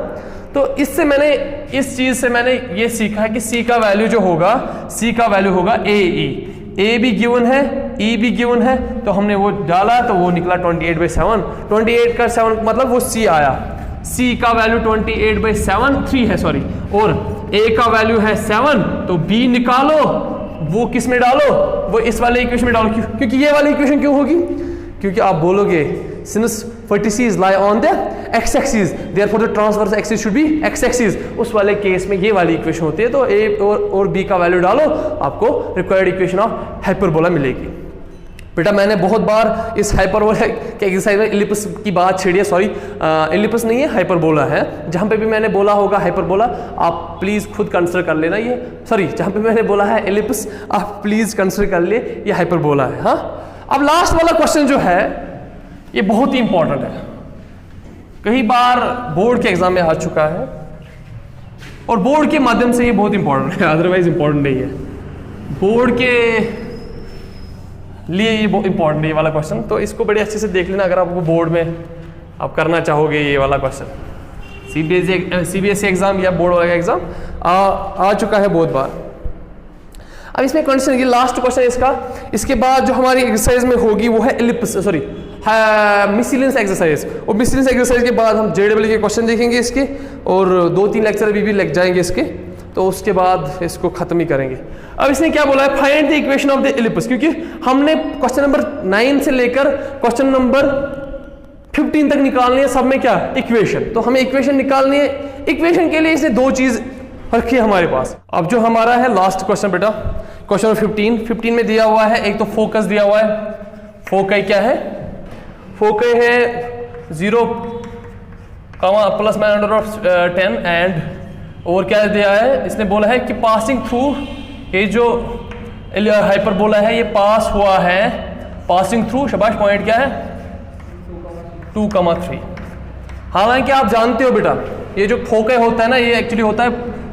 तो इससे मैंने इस चीज से मैंने ये सीखा है कि सी का वैल्यू जो होगा, सी का वैल्यू होगा ए भी गिवन है, ई भी गिवन है, तो हमने वो डाला तो वो निकला 28/7। 28 का 7 मतलब वो सी आया, सी का वैल्यू 28/7 3 है सॉरी, और ए का वैल्यू है 7, तो बी निकालो, वो किस में डालो? वो इस वाले इक्वेशन में डालो। क्योंकि ये वाली इक्वेशन क्यों होगी? क्योंकि आप बोलोगे since vertices lie on the x-axis therefore the transverse axis should be x-axis, उस वाले केस में ये वाली इक्वेशन होती है, तो ए और बी का वैल्यू डालो, आपको रिक्वायर्ड इक्वेशन ऑफ हाइपरबोला मिलेगी। बेटा मैंने बहुत बार इस हाइपरबोला के एक्सरसाइज में एलिप्स की बात छेड़ी है, सॉरी एलिप्स नहीं है हाइपरबोला है। जहां पे भी मैंने बोला होगा हाइपरबोला आप प्लीज खुद कंसिडर कर लेना, ये सॉरी जहां पे मैंने बोला है एलिप्स आप प्लीज कंसिडर कर ले ये हाइपरबोला है। हाँ, अब लास्ट वाला क्वेश्चन जो है ये बहुत ही इंपॉर्टेंट है, कई बार बोर्ड के एग्जाम में आ चुका है और बोर्ड के माध्यम से ये बहुत इंपॉर्टेंट है, अदरवाइज इंपॉर्टेंट नहीं है। बोर्ड के लिए ये बहुत इंपॉर्टेंट है ये वाला क्वेश्चन, तो इसको बड़े अच्छे से देख लेना अगर आपको बोर्ड में आप करना चाहोगे ये वाला क्वेश्चन। सीबीएसई एग्जाम या बोर्ड वाला एग्जाम आ चुका है बहुत बार। अब इसमें कंडीशन ये लास्ट क्वेश्चन इसका, इसके बाद जो हमारी एक्सरसाइज में होगी वो है एलिप्स सॉरी मिसलेनियस एक्सरसाइज, और मिसलेनियस एक्सरसाइज के बाद हम जेडब्ल्यू के क्वेश्चन देखेंगे इसके, और 2-3 लेक्चर भी लग जाएंगे इसके, तो उसके बाद इसको खत्म ही करेंगे। अब इसने क्या बोला है? Find the equation of the ellipse, क्योंकि हमने क्वेश्चन नंबर 9 से लेकर क्वेश्चन नंबर 15 तक निकालनी है, सब में क्या इक्वेशन, तो हमें इक्वेशन निकालनी है। इक्वेशन के लिए इसने 2 चीज रखी है हमारे पास। अब जो हमारा है लास्ट क्वेश्चन बेटा, क्वेश्चन नंबर 15 में दिया हुआ है, एक तो फोकस दिया हुआ है, फोकस क्या है? फोकस है 0, ±10 एंड और क्या दिया है? इसने बोला है कि पासिंग थ्रू, ये जो हाइपरबोला है ये पास हुआ है, पासिंग थ्रू शाबाश, पॉइंट क्या है? 2,3। हालांकि आप जानते हो बेटा ये जो फोकस होता है ना ये एक्चुअली होता है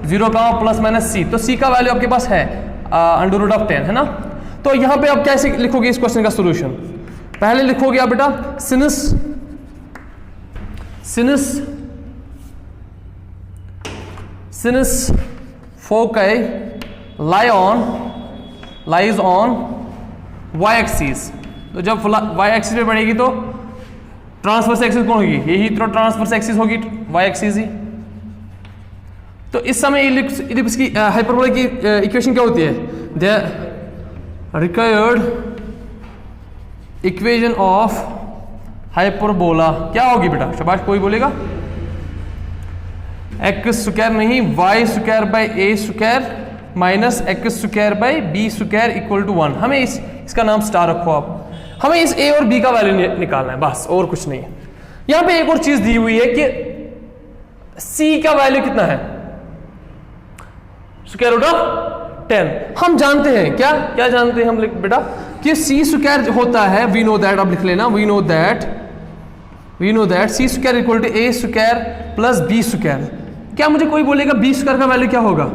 0, ±c, तो c का वैल्यू आपके पास है √10 है ना। तो यहां पे आप कैसे लिखोगे इस क्वेश्चन का सॉल्यूशन? पहले लिखोगे आप बेटा sinus foci lies on y-axis, तो जब y-axis पे बढ़ेगी तो ट्रांसवर्स एक्सिस कौन होगी? यही तो ट्रांसवर्स एक्सिस होगी, y-axis ही। तो इस समय इलिप्स की हाइपरबोला की इक्वेशन क्या होती है? The required equation of hyperbola क्या होगी बेटा? शाबाश, कोई बोलेगा? x² नहीं, y² minus x² b² equal to 1। हमें इसका नाम स्टार रखो आप, हमें इस a और b का वैल्यू निकालना है, बस और कुछ नहीं है। यहां पे एक और चीज दी हुई है कि c का वैल्यू कितना है? √10। हम जानते हैं क्या जानते हैं हम बेटा कि c² होता है, वी नो दैट, आप लिख लेना, we know that c² equal to a² plus b²। क्या मुझे कोई बोलेगा b² का वैल्यू क्या होगा?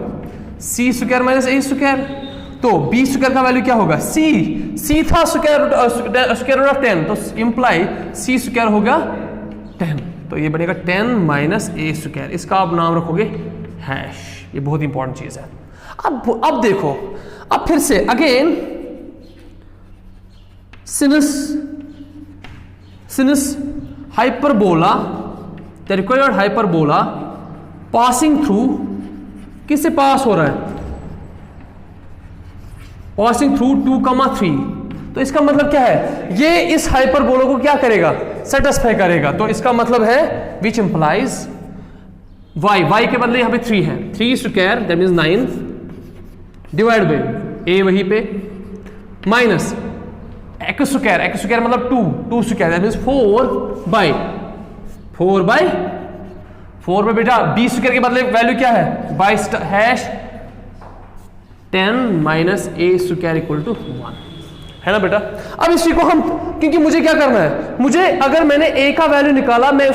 c² माइनस a², तो b² का वैल्यू क्या होगा? c था √10, तो इंप्लाई c² होगा 10, तो ये बनेगा 10 माइनस a²। इसका आप नाम रखोगे हैश, ये बहुत इंपॉर्टेंट चीज है। अब देखो, अब फिर से again sinus hyperbola, the required hyperbola passing through, किससे पास हो रहा है? पासिंग थ्रू 2,3, तो इसका मतलब क्या है? ये इस हाइपरबोला को क्या करेगा? सेटिस्फाई करेगा। तो इसका मतलब है विच इंप्लाइज y के बदले यहां पे 3 है, 3² that means 9 divide by a वहीं पे माइनस एक्स स्क्वायर मतलब 2 स्क्वायर, दैट मींस 4 बाय बेटा बी स्क्वायर के बदले वैल्यू क्या है, by hash 10 minus a square equal to 1, है ना बेटा। अब इसी को हम, क्योंकि मुझे क्या करना है, मुझे अगर मैंने ए का वैल्यू निकाला, मैं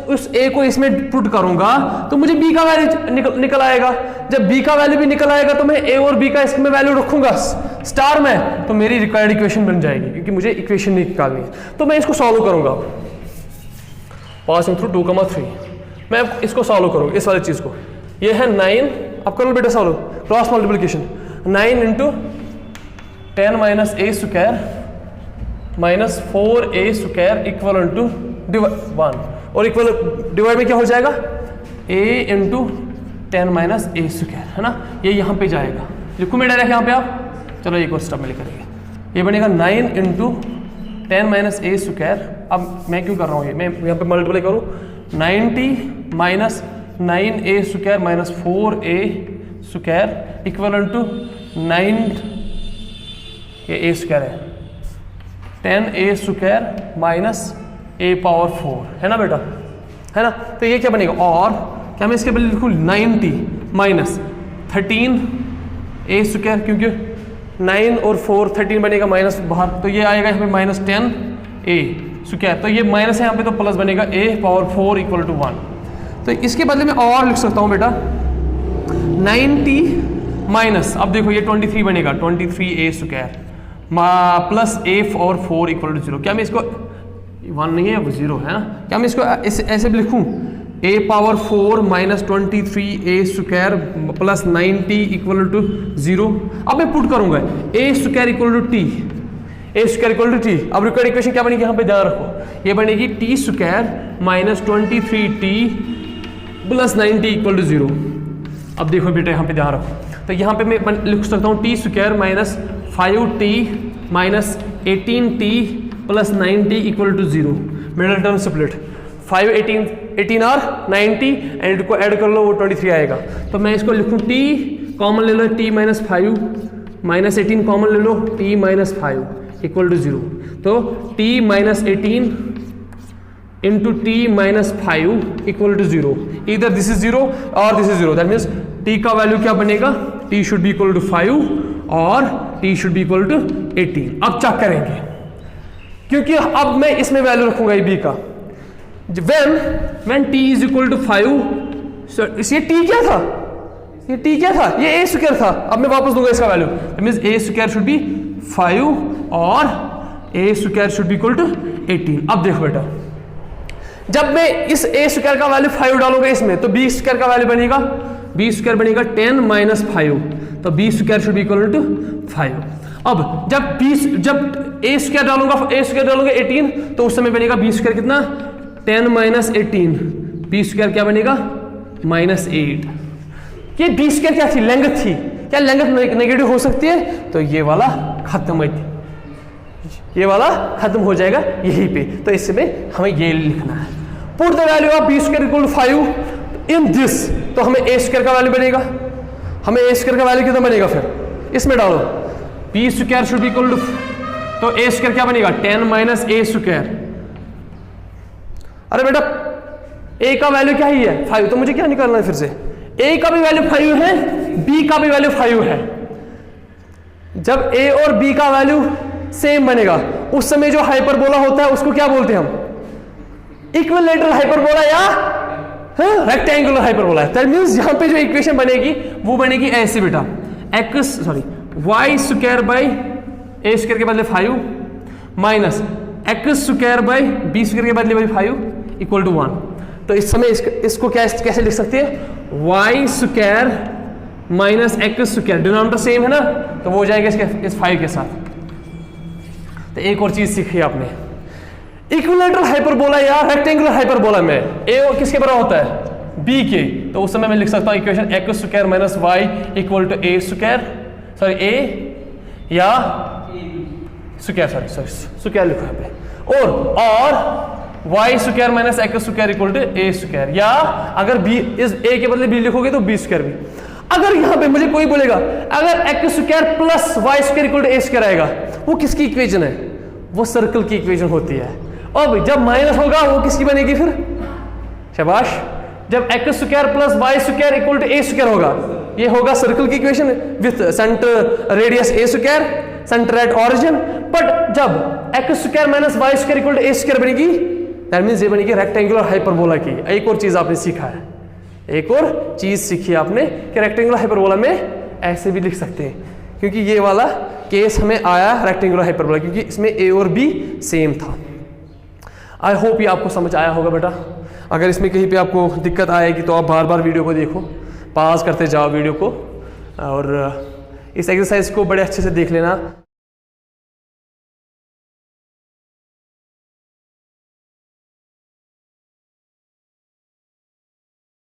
उस ए को इसमें पुट करूंगा तो मुझे बी का वैल्यू निकल आएगा। जब बी का वैल्यू भी निकल आएगा तो मैं ए और बी का इसमें वैल्यू रखूंगा स्टार में, तो मेरी रिक्वायर्ड इक्वेशन बन जाएगी, क्योंकि मुझे इक्वेशन निकालनी है। तो मैं इसको सॉल्व करूंगा, पासिंग थ्रू 2,3, मैं इसको सॉल्व करूंगा इस वाली चीज को। ये है 9, अब करो बेटा solve, cross multiplication, 9 into 10 minus a square minus 4a square equal to 1, और इक्वल डिवाइड में क्या हो जाएगा, a into 10 minus a square, है ना। ये यहाँ पे जाएगा, लिखो मैं डायरेक्ट यहाँ पे आप, चलो एक और स्टेप में लिख करेंगे। ये बनेगा 9 इंटू 10 माइनस ए स्क्वायर। अब मैं क्यों कर रहा हूँ ये, मैं यहाँ पे मल्टीप्लाई करूँ, 90 minus 9a square minus 4a square equal to 9, ये ए स्क्वायर है, 10a square minus a power 4, है ना बेटा, है ना। तो ये क्या बनेगा, और क्या मैं इसके बदले लिखूँ 90 माइनस 13a स्क्वायर, क्योंकि 9 और 4 13 बनेगा माइनस बाहर, तो ये आएगा यहाँ पे माइनस 10a स्क्वायर, तो ये माइनस है यहाँ पे, तो प्लस बनेगा a पावर 4 इक्वल टू 1। तो इसके बदले में और लिख सकता हूँ बेटा 90 माइनस, अब देखो ये 23 बनेगा, 23a स्क्वायर प्लस a और 4 इक्वल टू 0। क्या मैं इसको 1 नहीं है वो 0 है ना, क्या मैं इसको ऐसे भी लिखूं, a power 4 minus 23a square plus 90 equal to 0। अब मैं पुट करूंगा a square equal to t, a square equal to t। अब रिक्वायर्ड इक्वेशन क्या बनेगी, यहाँ पे ध्यान रखो, ये बनेगी t square minus 23t plus 90 equal to 0। अब देखो बेटा यहाँ पे ध्यान रखो, तो यहाँ पे मैं लिख सकता हूँ t square minus 5t minus 18t plus 90 equal to 0, middle term split, 5 18 और 90 एंड को ऐड कर लो वो 23 आएगा। तो मैं इसको लिखूँ t कॉमन ले लो, t माइनस 5 माइनस 18 कॉमन ले लो, t माइनस 5 इक्वल टू 0। तो t minus 18 into t minus 5 equal to 0, इधर दिस इज 0 और this is 0, that means t का वैल्यू क्या बनेगा, t should be equal to 5 और t should be equal to 18। अब चेक करेंगे, क्योंकि अब मैं इसमें वैल्यू रखूंगा b का, when t is equal to 5, ये t क्या था, ये a स्क्वायर था। अब मैं वापस दूंगा इसका value, that means a square should be 5 और a square should be equal to 18। अब देखो बेटा, जब मैं इस a स्क्वायर का वैल्यू 5 डालूंगा इसमें, तो b स्क्वायर का वैल्यू बनेगा, b स्क्वायर बनेगा 10 माइनस 5, तो b square should be equal to 5। अब जब a स्क्वायर डालूंगा 18, तो उस समय बनेगा b स्क्वायर कितना, 10 माइनस 18, b स्क्वायर क्या बनेगा माइनस 8। ये b स्क्वायर क्या थी, लेंथ थी, क्या लेंथ नेगेटिव हो सकती है, तो ये वाला खत्म है, ये वाला खत्म हो जाएगा यहीं पे। तो इसमें हमें ये लिखना है, put the value of b square equal to 5 in this, तो हमें a स्क्वायर का वैल्यू बनेगा, हमें a स्क्वायर का वैल्यू कितना बनेगा, फिर इसमें डालो b square should be equal to, तो a स्क्वायर क्या बनेगा 10 माइनस a स्क्वायर। अरे बेटा a का वैल्यू क्या ही है 5, तो मुझे क्या निकालना है फिर से, a का भी वैल्यू 5 है, b का भी वैल्यू 5 है। जब a और b का वैल्यू सेम बनेगा, उस समय जो हाइपरबोला होता है उसको क्या बोलते हैं हम, इक्विलैटरल हाइपरबोला या रेक्टेंगुलर हाइपरबोला। दैट मींस यहां पे जो इक्वेशन बनेगी वो बनेगी ऐसे बेटा, y square by a square के बदले 5 minus x square by b square के बदले 5 इक्वल टू 1। तो इस समय इसको कैसे लिख सकते हैं, y square minus x square, denominator same है ना, तो वो हो जाएगा इस 5 के साथ। तो एक और चीज सीखी आपने, इक्विलैटरल हाइपरबोला या रेक्टेंगुलर हाइपरबोला में a किसके बराबर होता है, b के, तो उस समय मैं लिख सकता हूं equation x square minus y equal to a square, sorry a या स्क्वायर, स्क्वायर लिखो यहाँ पे, और y square minus x square equal to a square, या अगर b इस a के बदले b लिखोगे तो b स्क्वायर भी। अगर यहाँ पे मुझे कोई बोलेगा अगर x square plus y square equal to a square आएगा, वो किसकी इक्वेशन है, वो सर्कल की इक्वेशन होती है। अब जब माइनस होगा वो किसकी बनेगी फिर? शाबाश, जब x square plus y square equal to a square होगा, ये होगा सर्कल की equation with centre radius a square, centre at origin. But जब x square minus y square equal to a square बनेगी, दैट मींस ये बनेगी रेक्टेंगुलर हाइपरबोला की। एक और चीज आपने सीखा है, एक और चीज सीखी आपने कि रेक्टेंगुलर हाइपरबोला में ऐसे भी लिख सकते हैं, क्योंकि ये वाला केस हमें आया रेक्टेंगुलर हाइपरबोला, क्योंकि इसमें ए और बी सेम था। आई होप ये आपको समझ आया होगा बेटा। अगर इसमें कहीं पे आपको दिक्कत आएगी तो आप बार बार वीडियो को देखो, पॉज करते जाओ वीडियो को, और इस एक्सरसाइज को बड़े अच्छे से देख लेना।